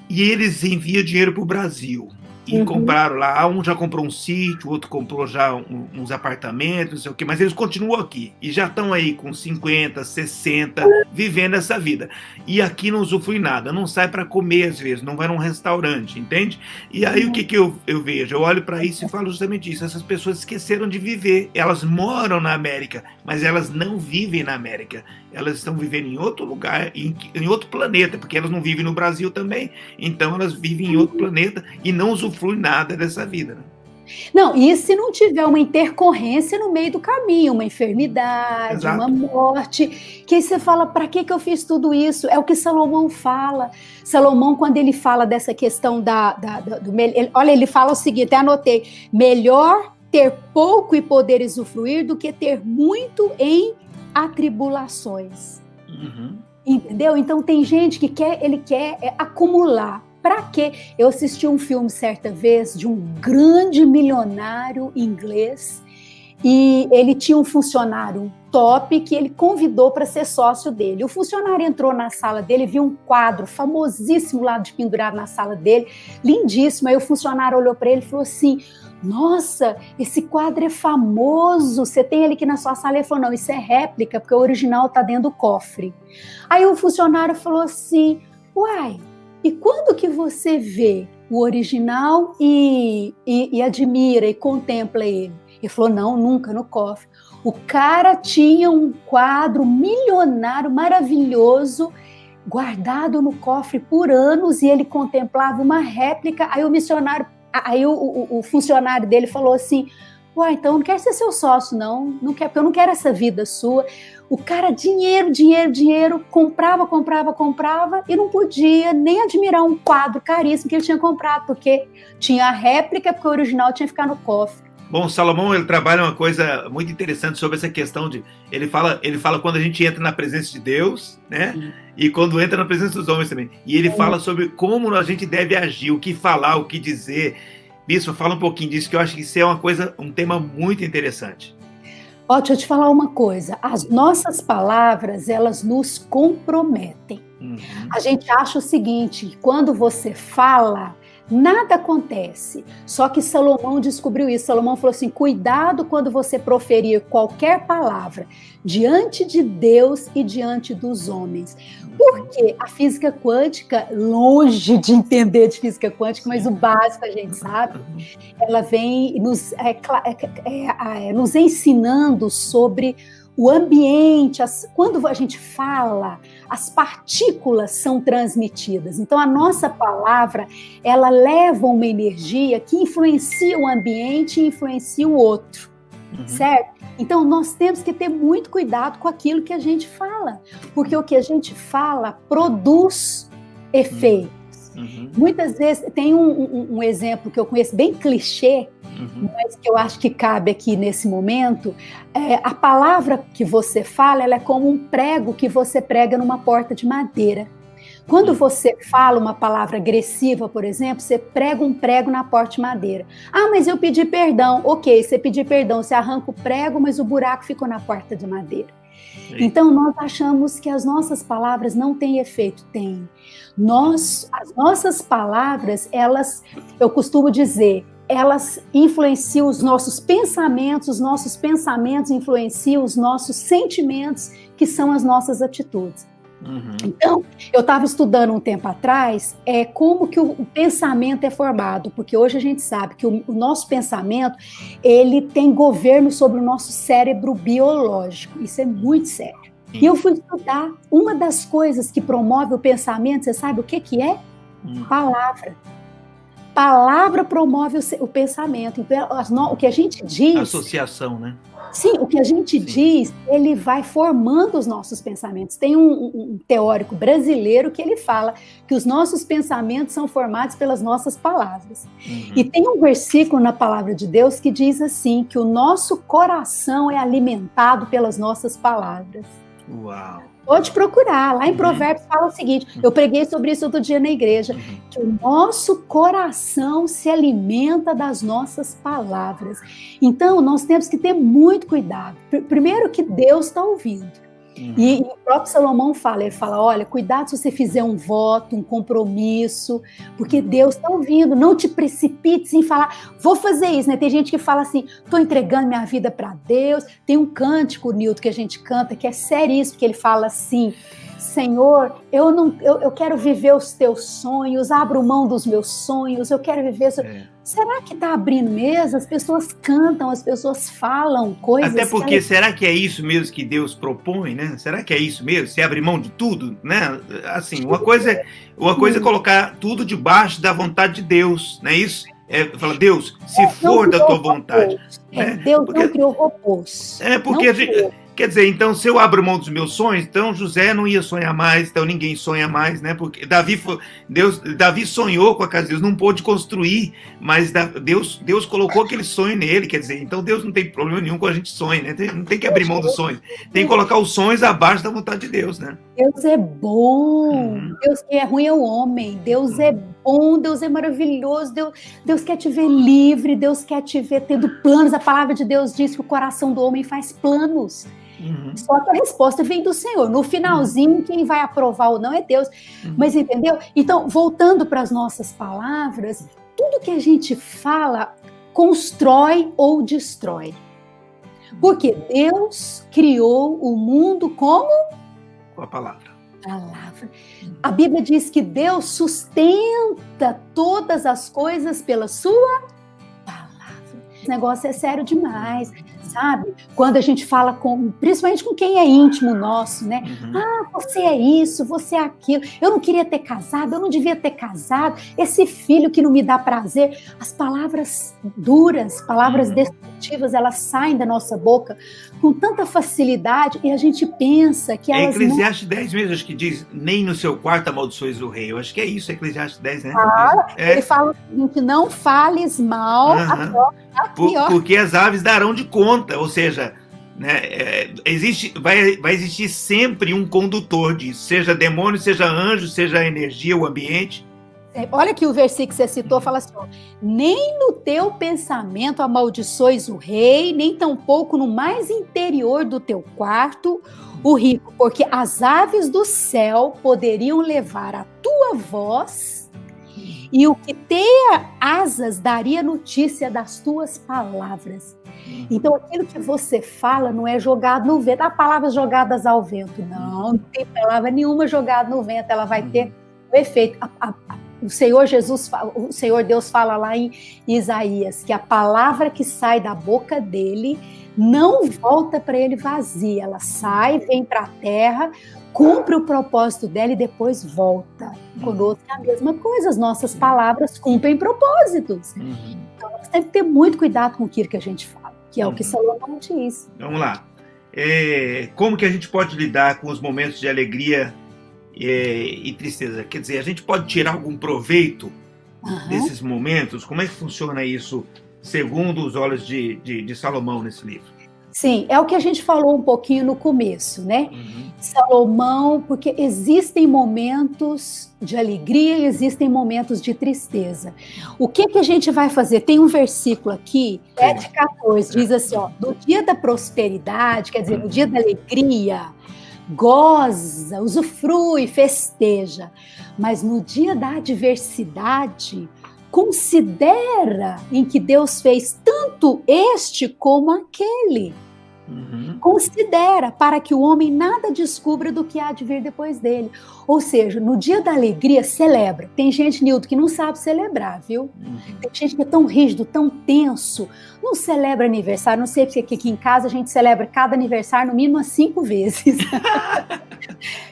e eles enviam dinheiro para o Brasil. E compraram lá, um já comprou um sítio, o outro comprou já uns apartamentos, não sei o quê, mas eles continuam aqui. E já estão aí com 50, 60, vivendo essa vida. E aqui não usufrui nada, não sai para comer às vezes, não vai num restaurante, entende? E aí o que eu vejo? Eu olho para isso e falo justamente isso. Essas pessoas esqueceram de viver. Elas moram na América, mas elas não vivem na América. Elas estão vivendo em outro lugar, em outro planeta, porque elas não vivem no Brasil também. Então elas vivem em outro planeta e não usufruem nada dessa vida, né? Não, e se não tiver uma intercorrência no meio do caminho, uma enfermidade, Exato. Uma morte, que aí você fala, para que eu fiz tudo isso? É o que Salomão fala. Salomão, quando ele fala dessa questão olha, ele fala o seguinte, até anotei, melhor ter pouco e poder usufruir do que ter muito em atribulações. Entendeu? Então tem gente que quer acumular. Para quê? Eu assisti um filme certa vez de um grande milionário inglês e ele tinha um funcionário top que ele convidou para ser sócio dele. O funcionário entrou na sala dele, viu um quadro famosíssimo lá de pendurado na sala dele, lindíssimo. Aí o funcionário olhou para ele e falou assim, nossa, esse quadro é famoso, você tem ele aqui na sua sala? Ele falou, não, isso é réplica, porque o original está dentro do cofre. Aí o funcionário falou assim, uai, e quando que você vê o original e admira e contempla ele? Ele falou, não, nunca, no cofre. O cara tinha um quadro milionário, maravilhoso, guardado no cofre por anos e ele contemplava uma réplica. Aí o funcionário dele falou assim, uai, então não quero ser seu sócio, não quero, porque eu não quero essa vida sua. O cara, dinheiro, dinheiro, dinheiro, comprava e não podia nem admirar um quadro caríssimo que ele tinha comprado, porque tinha a réplica, porque o original tinha que ficar no cofre. Bom, Salomão, ele trabalha uma coisa muito interessante sobre essa questão de... Ele fala quando a gente entra na presença de Deus, né? Sim. E quando entra na presença dos homens também. E ele fala sobre como a gente deve agir, o que falar, o que dizer. Bispo, fala um pouquinho disso, que eu acho que isso é um tema muito interessante. Ó, deixa eu te falar uma coisa. As nossas palavras, elas nos comprometem. Uhum. A gente acha o seguinte, quando você fala... nada acontece, só que Salomão descobriu isso. Salomão falou assim, cuidado quando você proferir qualquer palavra diante de Deus e diante dos homens, porque a física quântica, longe de entender de física quântica, mas o básico a gente sabe, ela vem nos ensinando sobre o ambiente, quando a gente fala, as partículas são transmitidas. Então, a nossa palavra, ela leva uma energia que influencia o ambiente e influencia o outro, certo? Então, nós temos que ter muito cuidado com aquilo que a gente fala, porque o que a gente fala produz efeitos. Muitas vezes, tem um exemplo que eu conheço, bem clichê, mas que eu acho que cabe aqui nesse momento, a palavra que você fala, ela é como um prego que você prega numa porta de madeira. Quando você fala uma palavra agressiva, por exemplo, você prega um prego na porta de madeira. Ah, mas eu pedi perdão. Ok, você pediu perdão, você arranca o prego, mas o buraco ficou na porta de madeira. Então, nós achamos que as nossas palavras não têm efeito. Tem. As nossas palavras, eu costumo dizer, elas influenciam os nossos pensamentos influenciam os nossos sentimentos, que são as nossas atitudes. Então, eu estava estudando um tempo atrás como que o pensamento é formado, porque hoje a gente sabe que o nosso pensamento, ele tem governo sobre o nosso cérebro biológico, isso é muito sério. E eu fui estudar, uma das coisas que promove o pensamento, você sabe o que é? Palavra. Palavra promove o pensamento, então, o que a gente diz... Associação, né? Sim, o que a gente diz, ele vai formando os nossos pensamentos. Tem um teórico brasileiro que ele fala que os nossos pensamentos são formados pelas nossas palavras. E tem um versículo na palavra de Deus que diz assim, que o nosso coração é alimentado pelas nossas palavras. Uau! Pode procurar, lá em Provérbios fala o seguinte, eu preguei sobre isso outro dia na igreja, que o nosso coração se alimenta das nossas palavras. Então, nós temos que ter muito cuidado. Primeiro que Deus está ouvindo. E o próprio Salomão ele fala, olha, cuidado se você fizer um voto, um compromisso, porque Deus está ouvindo, não te precipites em falar, vou fazer isso, né? Tem gente que fala assim, estou entregando minha vida para Deus. Tem um cântico, Nilton, que a gente canta, que é seríssimo, porque ele fala assim, Senhor, eu quero viver os teus sonhos, abro mão dos meus sonhos, eu quero viver... Será que está abrindo mesmo? As pessoas cantam, as pessoas falam coisas... Até porque, será que é isso mesmo que Deus propõe, né? Será que é isso mesmo? Você abre mão de tudo, né? Assim, uma coisa é colocar tudo debaixo da vontade de Deus, não é isso? Fala, Deus, se for da tua vontade. Deus não criou robôs. Porque... Quer dizer, então, se eu abro mão dos meus sonhos, então José não ia sonhar mais, então ninguém sonha mais, né? Porque Davi sonhou com a casa de Deus, não pôde construir, mas Deus colocou aquele sonho nele, quer dizer, então Deus não tem problema nenhum com a gente sonha, né? Não tem que abrir mão dos sonhos, tem que colocar os sonhos abaixo da vontade de Deus, né? Deus é bom, Deus que é ruim é o homem, Deus é bom, Deus é maravilhoso, Deus quer te ver livre, Deus quer te ver tendo planos, a palavra de Deus diz que o coração do homem faz planos. Só que a resposta vem do Senhor. No finalzinho, quem vai aprovar ou não é Deus. Mas entendeu? Então, voltando para as nossas palavras, tudo que a gente fala constrói ou destrói. Porque Deus criou o mundo como? Com a palavra. A Bíblia diz que Deus sustenta todas as coisas pela sua palavra. Esse negócio é sério demais. Sabe? Quando a gente fala principalmente com quem é íntimo nosso, né? Ah, você é isso, você é aquilo. Eu não queria ter casado, eu não devia ter casado. Esse filho que não me dá prazer. As palavras duras, palavras destrutivas, elas saem da nossa boca com tanta facilidade e a gente pensa que É elas Eclesiastes 10 mesmo, acho que diz, nem no seu quarto amaldiçoes o rei. Eu acho que é isso, Eclesiastes 10, né? Ele fala o seguinte, não fales mal porque as aves darão de conta, ou seja, né, vai existir sempre um condutor disso, seja demônio, seja anjo, seja a energia, o ambiente. Olha que o versículo que você citou fala assim, ó, nem no teu pensamento amaldiçoes o rei, nem tampouco no mais interior do teu quarto o rico, porque as aves do céu poderiam levar a tua voz e o que tenha asas daria notícia das tuas palavras. Então aquilo que você fala não é jogado no vento, há palavras jogadas ao vento, não tem palavra nenhuma jogada no vento, ela vai ter o efeito. O Senhor Deus fala lá em Isaías que a palavra que sai da boca dele não volta para ele vazia, ela sai, vem para a terra, cumpre o propósito dela e depois volta. Conosco é a mesma coisa, as nossas palavras cumprem propósitos. Então nós temos que ter muito cuidado com aquilo que a gente fala, que é o que Salomão diz. Vamos lá. Como que a gente pode lidar com os momentos de alegria e tristeza? Quer dizer, a gente pode tirar algum proveito desses momentos? Como é que funciona isso, segundo os olhos de Salomão nesse livro? Sim, é o que a gente falou um pouquinho no começo, né? Salomão, porque existem momentos de alegria e existem momentos de tristeza. O que a gente vai fazer? Tem um versículo aqui, 7:14, diz assim, ó, no dia da prosperidade, quer dizer, no dia da alegria, goza, usufrui, festeja, mas no dia da adversidade, considera em que Deus fez tanto este como aquele. Considera, para que o homem nada descubra do que há de vir depois dele. Ou seja, no dia da alegria, celebra. Tem gente, Nilton, que não sabe celebrar, viu? Tem gente que é tão rígido, tão tenso, não celebra aniversário. Não sei porque aqui em casa a gente celebra cada aniversário no mínimo 5 vezes.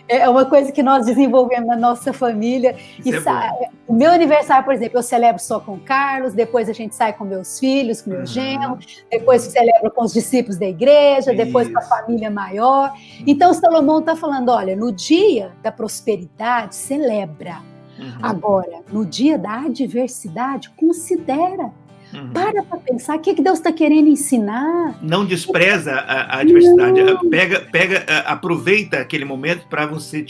É uma coisa que nós desenvolvemos na nossa família. O meu aniversário, por exemplo, eu celebro só com o Carlos, depois a gente sai com meus filhos, com meu genro, depois celebra com os discípulos da igreja, depois com a família maior. Então, Salomão está falando, olha, no dia da prosperidade, celebra. Agora, no dia da adversidade, considera. Para pensar o que Deus está querendo ensinar. Não despreza a adversidade. Aproveita aquele momento para você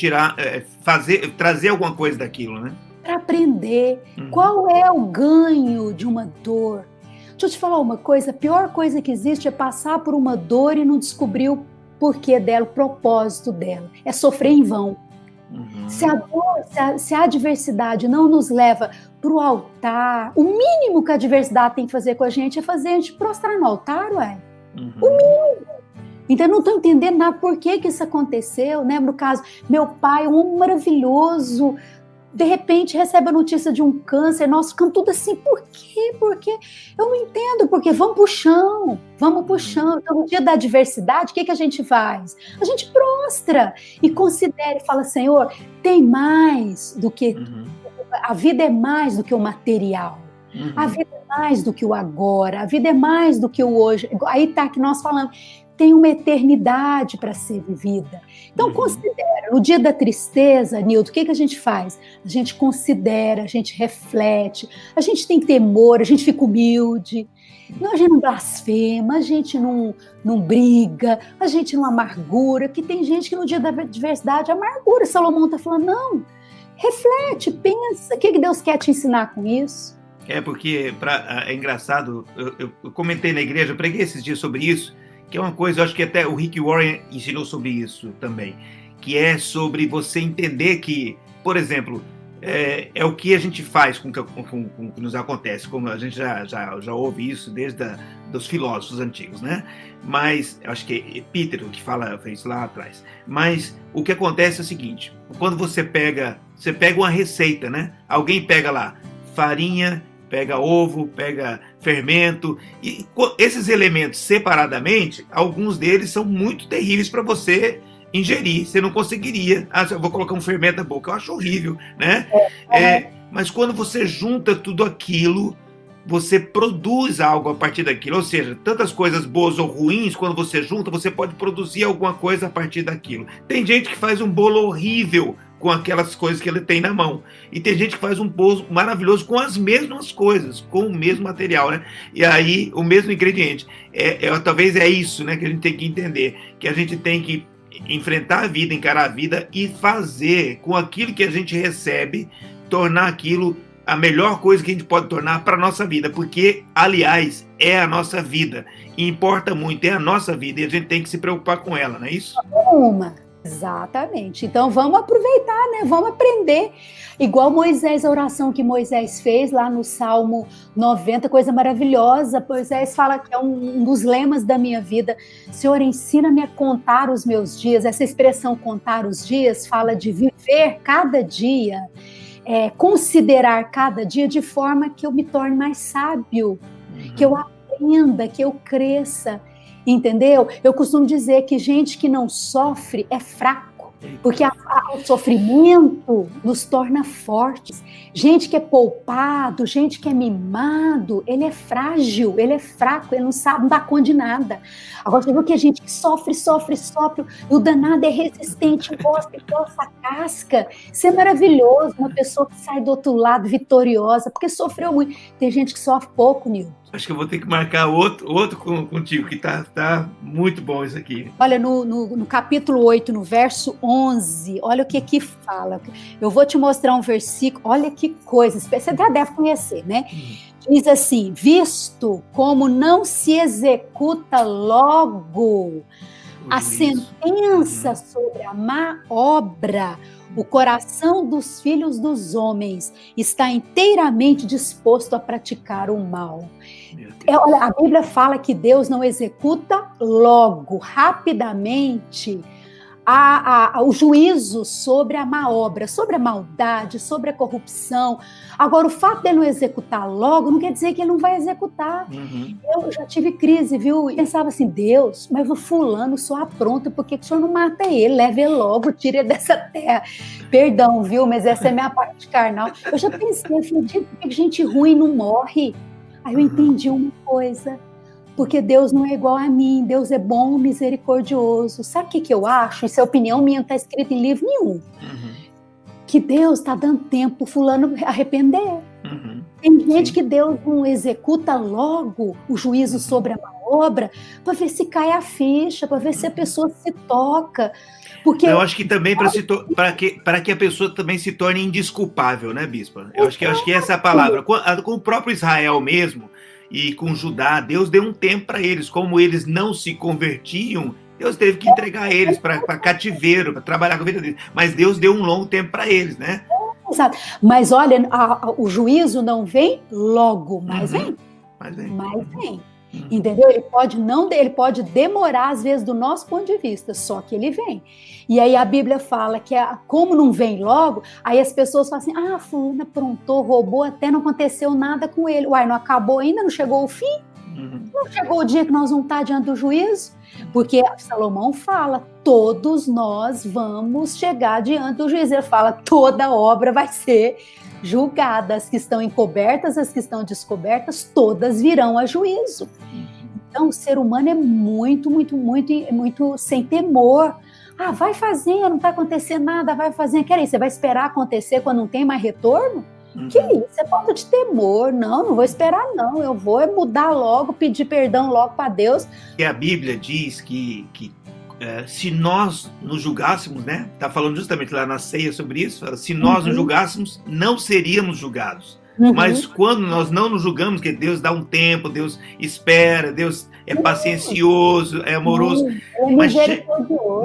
trazer alguma coisa daquilo, né? Para aprender. Qual é o ganho de uma dor? Deixa eu te falar uma coisa, a pior coisa que existe é passar por uma dor e não descobrir o porquê dela, o propósito dela. É sofrer em vão. Se a dor, se a adversidade não nos leva para o altar, o mínimo que a adversidade tem que fazer com a gente é fazer a gente prostrar no altar, ué. O mínimo. Então, eu não estou entendendo nada por que isso aconteceu, né? No caso, meu pai, um homem maravilhoso, de repente recebe a notícia de um câncer, nós ficamos tudo assim, por quê? Porque eu não entendo, porque vamos pro chão. Então, no dia da adversidade, o que a gente faz? A gente prostra e considera e fala, Senhor, tem mais do que... A vida é mais do que o material. A vida é mais do que o agora. A vida é mais do que o hoje. Aí tá que nós falamos, tem uma eternidade para ser vivida. Então, considera. No dia da tristeza, Nilton, o que a gente faz? A gente considera, a gente reflete, a gente tem temor, a gente fica humilde, a gente não blasfema, a gente não briga, a gente não amargura, que tem gente que no dia da adversidade amargura. Salomão está falando, não, reflete, pensa, o que Deus quer te ensinar com isso? Porque é engraçado, eu comentei na igreja, eu preguei esses dias sobre isso, que é uma coisa, eu acho que até o Rick Warren ensinou sobre isso também, que é sobre você entender que, por exemplo, é o que a gente faz com o que nos acontece, como a gente já ouve isso desde dos filósofos antigos, né? Mas, acho que é Epítero que fez lá atrás, mas o que acontece é o seguinte, quando você pega uma receita, né? Alguém pega lá farinha, pega ovo, pega fermento, e esses elementos separadamente, alguns deles são muito terríveis para você ingerir, você não conseguiria. Eu vou colocar um fermento na boca, eu acho horrível, né? Mas quando você junta tudo aquilo, você produz algo a partir daquilo. Ou seja, tantas coisas boas ou ruins, quando você junta, você pode produzir alguma coisa a partir daquilo. Tem gente que faz um bolo horrível com aquelas coisas que ele tem na mão. E tem gente que faz um bolo maravilhoso com as mesmas coisas, com o mesmo material, né? E aí, o mesmo ingrediente. Talvez é isso, né, que a gente tem que entender, que a gente tem que enfrentar a vida, encarar a vida e fazer com aquilo que a gente recebe, tornar aquilo a melhor coisa que a gente pode tornar para a nossa vida, porque, aliás, é a nossa vida, e importa muito, é a nossa vida, e a gente tem que se preocupar com ela, não é isso? Exatamente. Então vamos aproveitar, né? Vamos aprender. Igual Moisés, a oração que Moisés fez lá no Salmo 90, coisa maravilhosa. Moisés fala que é um dos lemas da minha vida. Senhor, ensina-me a contar os meus dias. Essa expressão contar os dias fala de viver cada dia, considerar cada dia de forma que eu me torne mais sábio, que eu aprenda, que eu cresça. Entendeu? Eu costumo dizer que gente que não sofre é fraco, porque o sofrimento nos torna fortes. Gente que é poupado, gente que é mimado, ele é frágil, ele é fraco, ele não sabe, não dá conta de nada. Agora, você viu que a gente que sofre, e o danado é resistente, gosta a casca. Isso é maravilhoso, uma pessoa que sai do outro lado vitoriosa, porque sofreu muito. Tem gente que sofre pouco, Nilton. Acho que eu vou ter que marcar outro contigo, que tá muito bom isso aqui. Olha, no capítulo 8, no verso 11, olha o que fala. Eu vou te mostrar um versículo, olha que coisa, você já deve conhecer, né? Diz assim: visto como não se executa logo a sentença sobre a má obra, o coração dos filhos dos homens está inteiramente disposto a praticar o mal. Olha, a Bíblia fala que Deus não executa logo, rapidamente, o juízo sobre a má obra, sobre a maldade, sobre a corrupção. Agora, o fato de ele não executar logo não quer dizer que ele não vai executar. Eu já tive crise, viu? E pensava assim: Deus, mas o fulano só apronta, por que o senhor não mata ele? Leve ele logo, tire ele dessa terra. Perdão, viu? Mas essa é a minha parte carnal. Eu já pensei, eu falei, por que gente ruim não morre? Aí eu entendi uma coisa. Porque Deus não é igual a mim, Deus é bom, misericordioso. Sabe o que eu acho? Isso é opinião minha, não está escrito em livro nenhum. Que Deus está dando tempo para o fulano arrepender. Tem gente que Deus não executa logo o juízo sobre a má obra para ver se cai a ficha, para ver se a pessoa se toca. Porque eu acho que também para que a pessoa também se torne indesculpável, né, Bispa? Eu acho que essa é a palavra. Com o próprio Israel mesmo, e com Judá, Deus deu um tempo para eles. Como eles não se convertiam, Deus teve que entregar eles para cativeiro, para trabalhar com a vida deles. Mas Deus deu um longo tempo para eles, né? Exato. Mas olha, o juízo não vem logo, mas vem. Mas vem. Entendeu? Ele pode demorar, às vezes, do nosso ponto de vista, só que ele vem. E aí a Bíblia fala que como não vem logo, aí as pessoas falam assim: fulano aprontou, roubou, até não aconteceu nada com ele. Uai, não acabou ainda? Não chegou o fim? Não chegou o dia que nós vamos estar diante do juízo? Porque Salomão fala: todos nós vamos chegar diante do juízo. Ele fala: toda obra vai ser julgada, as que estão encobertas, as que estão descobertas, todas virão a juízo. Então, o ser humano é muito sem temor. Vai fazendo, não está acontecendo nada, vai fazendo. Quer isso? Você vai esperar acontecer quando não tem mais retorno? Que isso? É falta de temor. Não vou esperar, não. Eu vou mudar logo, pedir perdão logo para Deus. E a Bíblia diz que se nós nos julgássemos, né? Está falando justamente lá na ceia sobre isso. Se nós nos julgássemos, não seríamos julgados. Mas quando nós não nos julgamos, que Deus dá um tempo, Deus espera, Deus é paciencioso, é amoroso.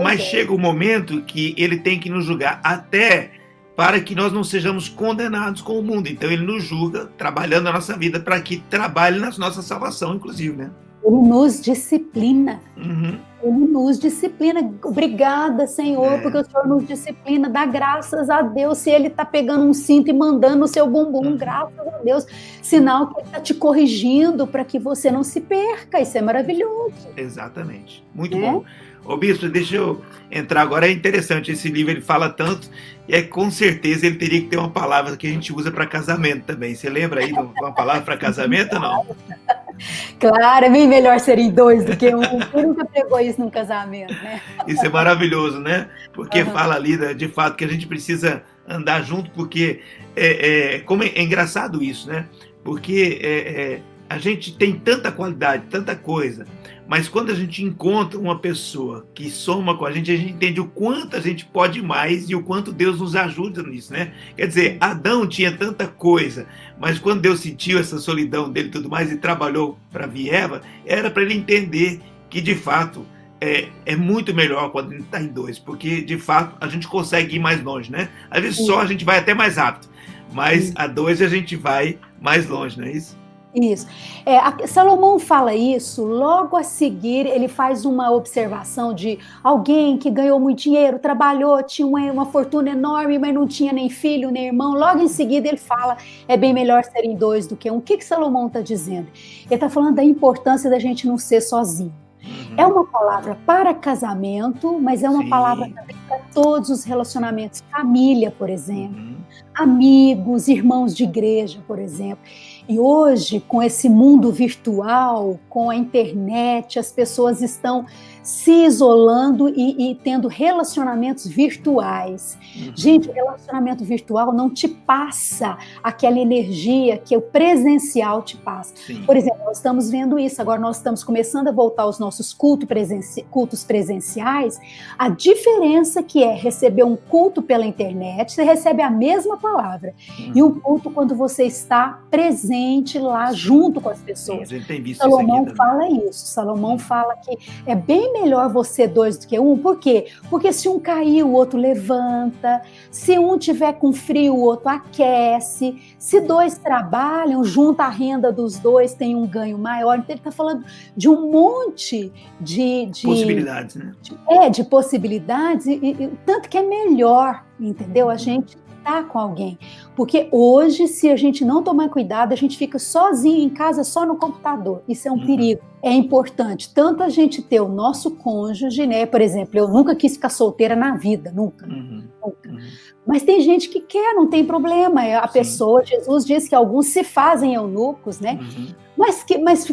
Mas chega o momento que Ele tem que nos julgar até para que nós não sejamos condenados com o mundo. Então Ele nos julga, trabalhando a nossa vida, para que trabalhe na nossa salvação, inclusive, né? Ele nos disciplina. Uhum. Ele nos disciplina. Obrigada, Senhor, porque o Senhor nos disciplina. Dá graças a Deus se Ele está pegando um cinto e mandando o seu bumbum. Graças a Deus. Sinal que Ele está te corrigindo para que você não se perca. Isso é maravilhoso. Exatamente. Muito bom. Ô, Bispo, deixa eu entrar agora. É interessante, esse livro ele fala tanto, e com certeza ele teria que ter uma palavra que a gente usa para casamento também. Você lembra aí de uma palavra para casamento ou não? Claro, é bem melhor serem dois do que um. Você nunca pegou isso num casamento, né? Isso é maravilhoso, né? Porque fala ali, de fato, que a gente precisa andar junto, porque como é engraçado isso, né? Porque a gente tem tanta qualidade, tanta coisa, mas quando a gente encontra uma pessoa que soma com a gente entende o quanto a gente pode mais e o quanto Deus nos ajuda nisso, né? Quer dizer, Adão tinha tanta coisa, mas quando Deus sentiu essa solidão dele e tudo mais e trabalhou para vir Eva, era para ele entender que, de fato, é muito melhor quando a gente está em dois, porque, de fato, a gente consegue ir mais longe, né? Às vezes só a gente vai até mais rápido, mas a dois a gente vai mais longe, não é isso? Isso. Salomão fala isso, logo a seguir ele faz uma observação de alguém que ganhou muito dinheiro, trabalhou, tinha uma fortuna enorme, mas não tinha nem filho, nem irmão. Logo em seguida ele fala, é bem melhor serem dois do que um. O que Salomão está dizendo? Ele está falando da importância da gente não ser sozinho. É uma palavra para casamento, mas é uma palavra também para todos os relacionamentos. Família, por exemplo, amigos, irmãos de igreja, por exemplo. E hoje, com esse mundo virtual, com a internet, as pessoas estão se isolando e tendo relacionamentos virtuais. Gente, o relacionamento virtual não te passa aquela energia que o presencial te passa. Sim. Por exemplo, nós estamos vendo isso, agora nós estamos começando a voltar aos nossos cultos presenciais. A diferença que é receber um culto pela internet, você recebe a mesma palavra, e um culto quando você está presente lá junto com as pessoas. Salomão fala isso, Salomão fala que é bem melhor você dois do que um. Por quê? Porque se um cair, o outro levanta. Se um tiver com frio, o outro aquece. Se dois trabalham, junta a renda dos dois, tem um ganho maior. Então ele está falando de um monte de possibilidades, né? De possibilidades, e tanto que é melhor, entendeu? A gente tá com alguém. Porque hoje, se a gente não tomar cuidado, a gente fica sozinho em casa, só no computador. Isso é um perigo. É importante tanto a gente ter o nosso cônjuge, né? Por exemplo, eu nunca quis ficar solteira na vida, nunca. Mas tem gente que quer, não tem problema. A pessoa, Jesus diz que alguns se fazem eunucos, né? Mas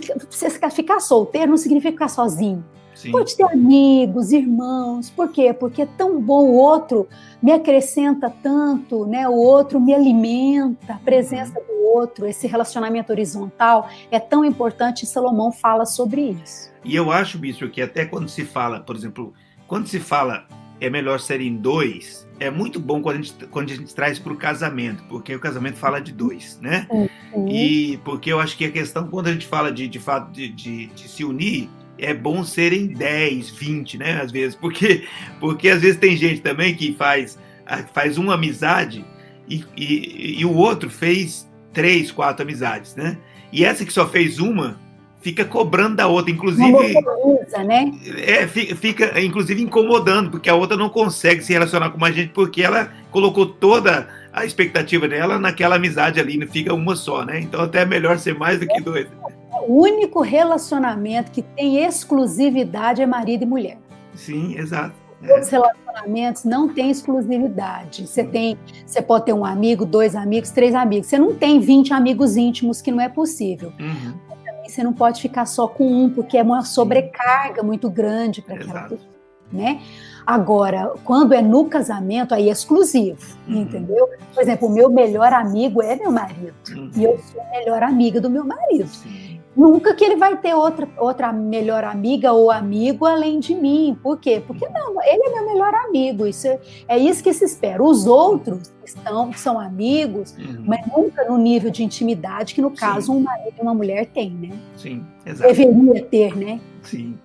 ficar solteiro não significa ficar sozinho. Sim. Pode ter amigos, irmãos. Por quê? Porque é tão bom, o outro me acrescenta tanto, né? O outro me alimenta, a presença do outro, esse relacionamento horizontal é tão importante, e Salomão fala sobre isso. E eu acho, Bispo, que até quando se fala, por exemplo, quando se fala é melhor serem dois, é muito bom quando a gente traz para o casamento, porque o casamento fala de dois, né? E porque eu acho que a questão, quando a gente fala de fato de se unir, é bom serem 10, 20, né, às vezes, porque às vezes tem gente também que faz uma amizade e o outro fez 3, 4 amizades, né, e essa que só fez uma, fica cobrando da outra, inclusive... Monopoliza, né? Fica, inclusive, incomodando, porque a outra não consegue se relacionar com mais gente, porque ela colocou toda a expectativa dela naquela amizade ali, não fica uma só, né, então até é melhor ser mais do que dois. O único relacionamento que tem exclusividade é marido e mulher. Sim, exato. Os relacionamentos não têm exclusividade. Você pode ter um amigo, 2 amigos, 3 amigos. Você não tem 20 amigos íntimos, que não é possível. Também você não pode ficar só com um, porque é uma sobrecarga muito grande para aquela pessoa, né? Agora, quando é no casamento, aí é exclusivo, entendeu? Por exemplo, o meu melhor amigo é meu marido. E eu sou a melhor amiga do meu marido. Nunca que ele vai ter outra melhor amiga ou amigo além de mim. Por quê? Porque não, ele é meu melhor amigo. É isso que se espera. Os outros são amigos, mas nunca no nível de intimidade que, no caso, um marido e uma mulher têm, né? Sim, exato. Deveria ter, né? Sim.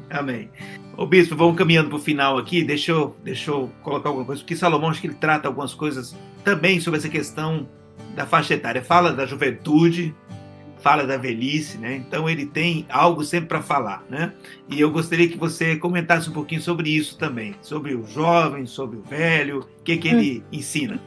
Amém. Ô Bispo, vamos caminhando para o final aqui. Deixa eu colocar alguma coisa, porque Salomão, acho que ele trata algumas coisas também sobre essa questão da faixa etária. Fala da juventude, fala da velhice, né? Então ele tem algo sempre para falar, né? E eu gostaria que você comentasse um pouquinho sobre isso também, sobre o jovem, sobre o velho, o que ele ensina.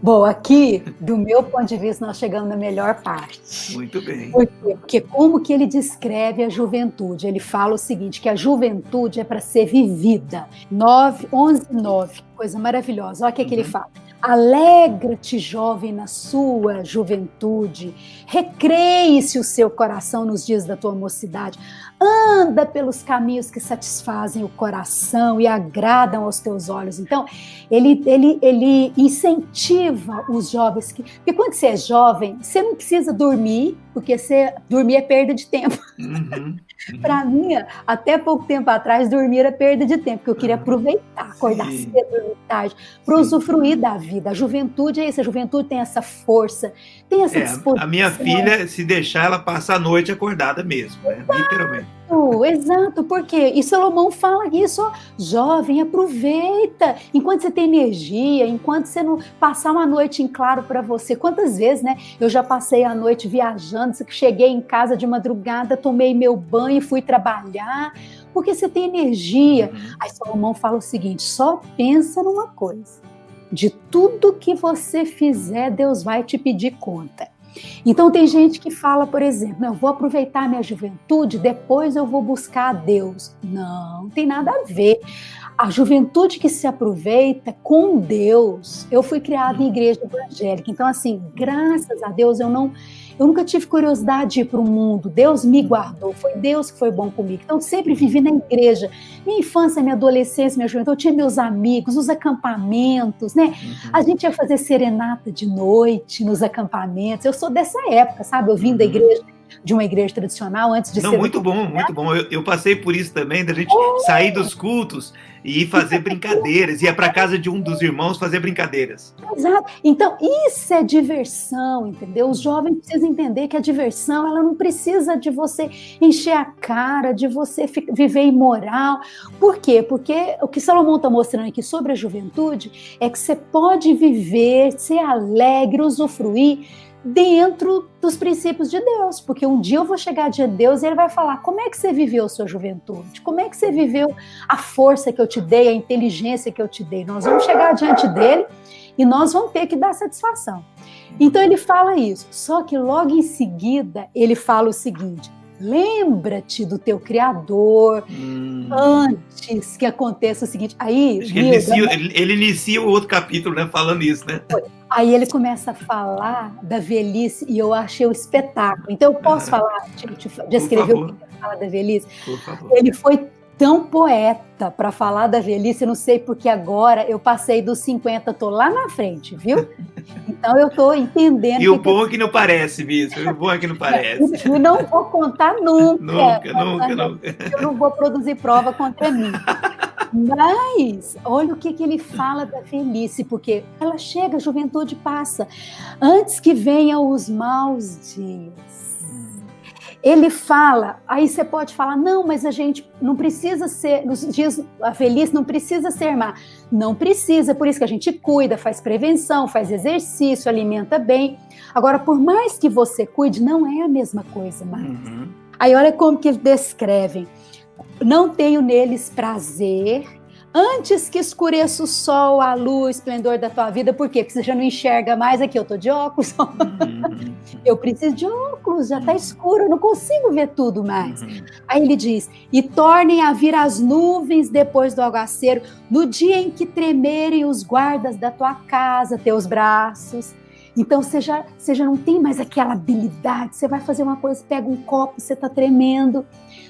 Bom, aqui, do meu ponto de vista, nós chegamos na melhor parte. Muito bem. Por quê? Porque como que ele descreve a juventude? Ele fala o seguinte, que a juventude é para ser vivida. 11:9, coisa maravilhosa. Olha o que ele fala. Alegra-te, jovem, na sua juventude. Recreie-se o seu coração nos dias da tua mocidade. Anda pelos caminhos que satisfazem o coração e agradam aos teus olhos. Então, ele incentiva os jovens. Porque quando você é jovem, você não precisa dormir, porque dormir é perda de tempo. Para mim, até pouco tempo atrás, dormir era perda de tempo, porque eu queria aproveitar, acordar cedo, dormir tarde, para usufruir da vida. A juventude é isso, a juventude tem essa força, tem essa disposição. A minha filha, se deixar, ela passa a noite acordada mesmo, né? Literalmente. Exato, porque e Salomão fala isso, ó, jovem, aproveita, enquanto você tem energia, enquanto você não passar uma noite em claro para você. Quantas vezes, né? Eu já passei a noite viajando, cheguei em casa de madrugada, tomei meu banho e fui trabalhar, porque você tem energia. Aí Salomão fala o seguinte, só pensa numa coisa, de tudo que você fizer, Deus vai te pedir conta. Então tem gente que fala, por exemplo, eu vou aproveitar minha juventude, depois eu vou buscar a Deus. Não tem nada a ver. A juventude que se aproveita com Deus. Eu fui criada em igreja evangélica, então assim, graças a Deus eu nunca tive curiosidade de ir para o mundo. Deus me guardou, foi Deus que foi bom comigo. Então, sempre vivi na igreja. Minha infância, minha adolescência, minha juventude, eu tinha meus amigos, os acampamentos, né? A gente ia fazer serenata de noite nos acampamentos. Eu sou dessa época, sabe? Eu vim da igreja, de uma igreja tradicional, antes de ser... Muito bom, muito bom. Eu passei por isso também, da gente sair dos cultos e ir fazer brincadeiras, ia para casa de um dos irmãos fazer brincadeiras. Exato. Então, isso é diversão, entendeu? Os jovens precisam entender que a diversão, ela não precisa de você encher a cara, de você viver imoral. Por quê? Porque o que Salomão está mostrando aqui sobre a juventude é que você pode viver, ser alegre, usufruir dentro dos princípios de Deus, porque um dia eu vou chegar diante de Deus e ele vai falar, como é que você viveu a sua juventude? Como é que você viveu a força que eu te dei, a inteligência que eu te dei? Nós vamos chegar diante dele e nós vamos ter que dar satisfação. Então ele fala isso, só que logo em seguida ele fala o seguinte, lembra-te do teu Criador antes que aconteça o seguinte. Aí, ele inicia o outro capítulo, né, falando isso, né? Aí ele começa a falar da velhice e eu achei o espetáculo. Então eu posso falar, descrever o que ele fala da velhice? Por favor. Ele foi tão poeta para falar da velhice, eu não sei porque agora eu passei dos 50, tô lá na frente, viu? Então eu tô entendendo. E o bom é que não parece, Bispo, o bom é que não parece. E não vou contar nunca. Nunca. Eu não vou produzir prova contra mim. Mas olha o que ele fala da velhice, porque ela chega, a juventude passa. Antes que venham os maus dias. Ele fala, aí você pode falar, não, mas a gente não precisa ser, nos dias, a velhice não precisa ser má. Não precisa, por isso que a gente cuida, faz prevenção, faz exercício, alimenta bem. Agora, por mais que você cuide, não é a mesma coisa mais. Aí olha como que eles descrevem. Não tenho neles prazer, antes que escureça o sol, a luz, o esplendor da tua vida. Por quê? Porque você já não enxerga mais aqui, eu tô de óculos. Eu preciso de óculos, já tá escuro, eu não consigo ver tudo mais. Aí ele diz, e tornem a vir as nuvens depois do aguaceiro, no dia em que tremerem os guardas da tua casa, teus braços. Então você já não tem mais aquela habilidade, você vai fazer uma coisa, pega um copo, você tá tremendo,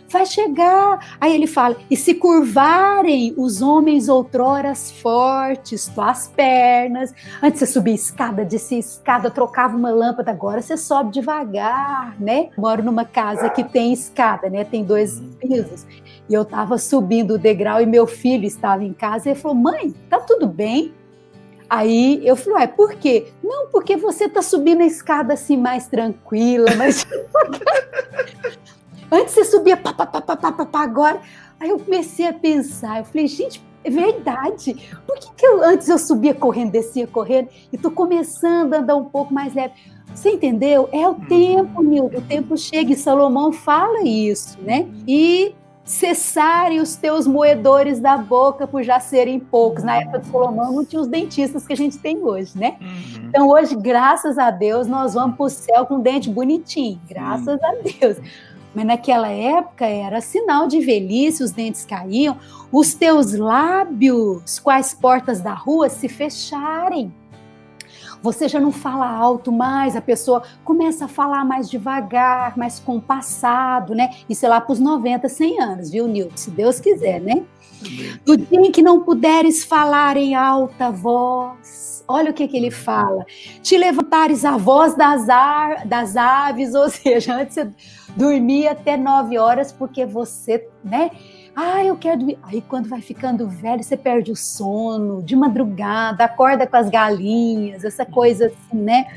vai chegar. Aí ele fala, e se curvarem os homens outroras fortes, tuas pernas, antes você subia escada, descia escada, trocava uma lâmpada, agora você sobe devagar, né? Moro numa casa que tem escada, né? Tem 2 pisos, e eu tava subindo o degrau e meu filho estava em casa, e ele falou, mãe, tá tudo bem? Aí eu falei, por quê? Não, porque você tá subindo a escada assim mais tranquila, mas antes você subia pá, agora. Aí eu comecei a pensar, eu falei, gente, é verdade. Por que antes eu subia correndo, descia correndo, e tô começando a andar um pouco mais leve? Você entendeu? É o tempo, Nildo, o tempo chega, e Salomão fala isso, né? E cessarem os teus moedores da boca por já serem poucos. Na época de Salomão não tinha os dentistas que a gente tem hoje, né? Então hoje, graças a Deus, nós vamos para o céu com dente bonitinho, graças a Deus. Mas naquela época era sinal de velhice, os dentes caíam, os teus lábios, quais portas da rua, se fecharem. Você já não fala alto mais, a pessoa começa a falar mais devagar, mais compassado, né? Isso é lá para os 90, 100 anos, viu, Nilton? Se Deus quiser, né? No dia em que não puderes falar em alta voz, olha o que ele fala. Te levantares a voz das aves, ou seja, antes você dormia até 9 horas, porque você, né? Eu quero dormir. Aí quando vai ficando velho, você perde o sono, de madrugada, acorda com as galinhas, essa coisa assim, né?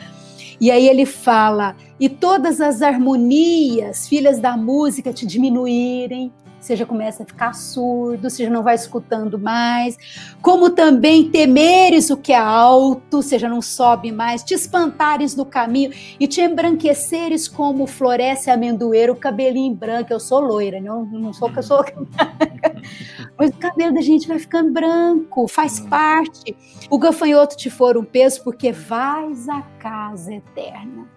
E aí ele fala, e todas as harmonias, filhas da música, te diminuírem, você já começa a ficar surdo, você já não vai escutando mais, como também temeres o que é alto, você já não sobe mais, te espantares do caminho e te embranqueceres como floresce amendoeiro, o cabelinho branco. Eu sou loira, não sou que eu sou... Mas o cabelo da gente vai ficando branco, faz parte. O gafanhoto te for um peso, porque vais à casa eterna.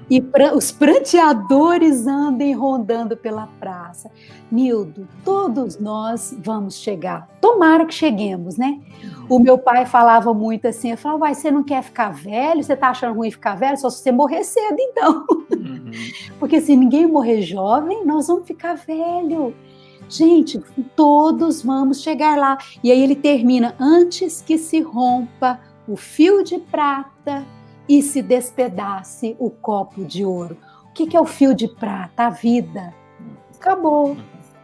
E os pranteadores andem rondando pela praça. Nildo, todos nós vamos chegar. Tomara que cheguemos, né? O meu pai falava muito assim, eu falava, você não quer ficar velho? Você tá achando ruim ficar velho? Só se você morrer cedo, então. Porque se ninguém morrer jovem, nós vamos ficar velho. Gente, todos vamos chegar lá. E aí ele termina, antes que se rompa o fio de prata e se despedace o copo de ouro. O que é o fio de prata? A vida. Acabou.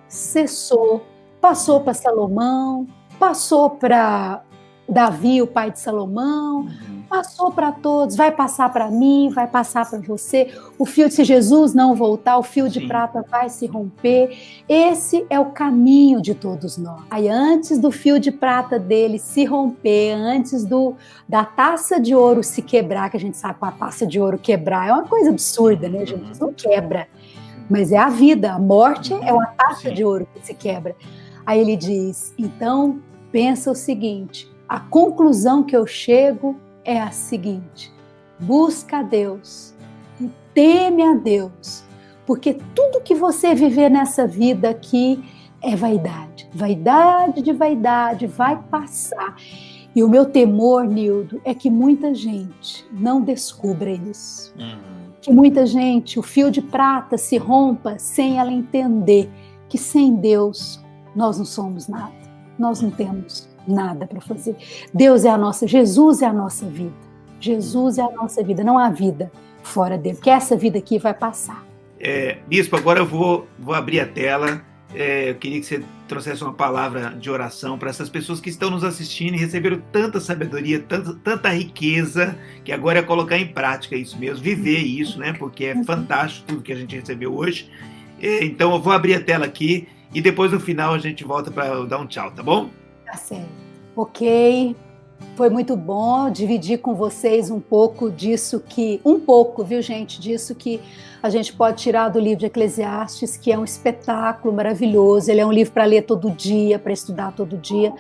Cessou. Passou para Salomão, passou para Davi, o pai de Salomão, passou para todos, vai passar para mim, vai passar para você. O fio, se Jesus não voltar, o fio de prata vai se romper. Esse é o caminho de todos nós. Aí antes do fio de prata dele se romper, antes da taça de ouro se quebrar, que a gente sabe que a taça de ouro quebrar é uma coisa absurda, né, gente? Não quebra, mas é a vida, a morte é uma taça de ouro que se quebra. Aí ele diz, então pensa o seguinte, a conclusão que eu chego é a seguinte, busca a Deus e teme a Deus, porque tudo que você viver nessa vida aqui é vaidade, vaidade de vaidade, vai passar. E o meu temor, Nildo, é que muita gente não descubra isso, que muita gente, o fio de prata se rompa sem ela entender que sem Deus nós não somos nada, nós não temos nada para fazer. Deus é a nossa, Jesus é a nossa vida. Jesus é a nossa vida, não há vida fora dele, porque essa vida aqui vai passar. Bispo, agora eu vou abrir a tela. Eu queria que você trouxesse uma palavra de oração para essas pessoas que estão nos assistindo e receberam tanta sabedoria, tanta riqueza, que agora é colocar em prática isso mesmo, viver isso, né? Porque é fantástico tudo que a gente recebeu hoje. Então eu vou abrir a tela aqui e depois no final a gente volta para dar um tchau, tá bom? Tá certo. Ok, foi muito bom dividir com vocês um pouco disso viu, gente, disso que a gente pode tirar do livro de Eclesiastes, que é um espetáculo maravilhoso, ele é um livro para ler todo dia, para estudar todo dia,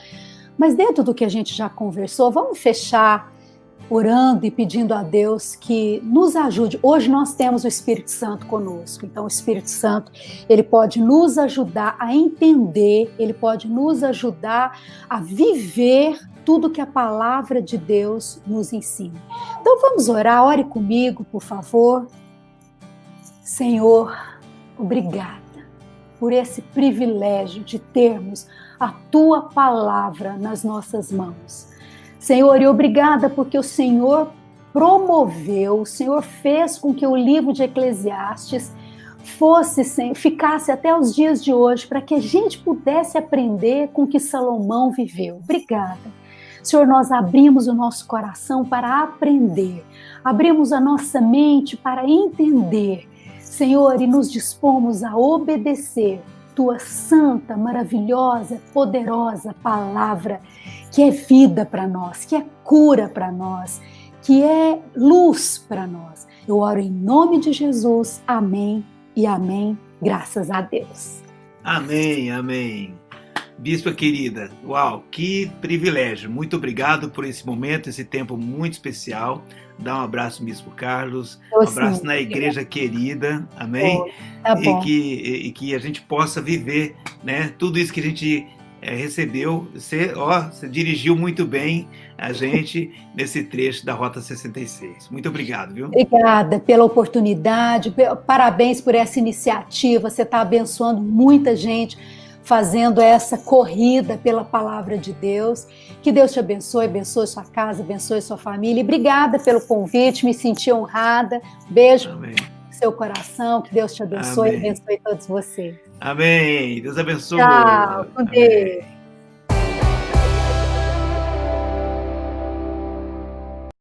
mas dentro do que a gente já conversou, vamos fechar orando e pedindo a Deus que nos ajude. Hoje nós temos o Espírito Santo conosco, então o Espírito Santo, ele pode nos ajudar a entender, ele pode nos ajudar a viver tudo que a palavra de Deus nos ensina. Então vamos orar, ore comigo, por favor. Senhor, obrigada por esse privilégio de termos a Tua palavra nas nossas mãos. Senhor, e obrigada porque o Senhor promoveu, o Senhor fez com que o livro de Eclesiastes ficasse até os dias de hoje, para que a gente pudesse aprender com o que Salomão viveu. Obrigada. Senhor, nós abrimos o nosso coração para aprender, abrimos a nossa mente para entender, Senhor, e nos dispomos a obedecer Tua santa, maravilhosa, poderosa palavra, que é vida para nós, que é cura para nós, que é luz para nós. Eu oro em nome de Jesus. Amém e amém. Graças a Deus. Amém, amém. Bispa querida, uau, que privilégio. Muito obrigado por esse momento, esse tempo muito especial. Dá um abraço, Bispo Carlos. Um abraço na igreja querida. Amém? Tá bom. E que a gente possa viver, né, tudo isso que a gente recebeu. Você dirigiu muito bem a gente nesse trecho da Rota 66. Muito obrigado, viu? Obrigada pela oportunidade. Parabéns por essa iniciativa. Você está abençoando muita gente fazendo essa corrida pela palavra de Deus. Que Deus te abençoe, abençoe sua casa, abençoe sua família. E obrigada pelo convite, me senti honrada. Beijo no seu coração, que Deus te abençoe e abençoe todos vocês. Amém. Deus abençoe. Tchau, com Deus.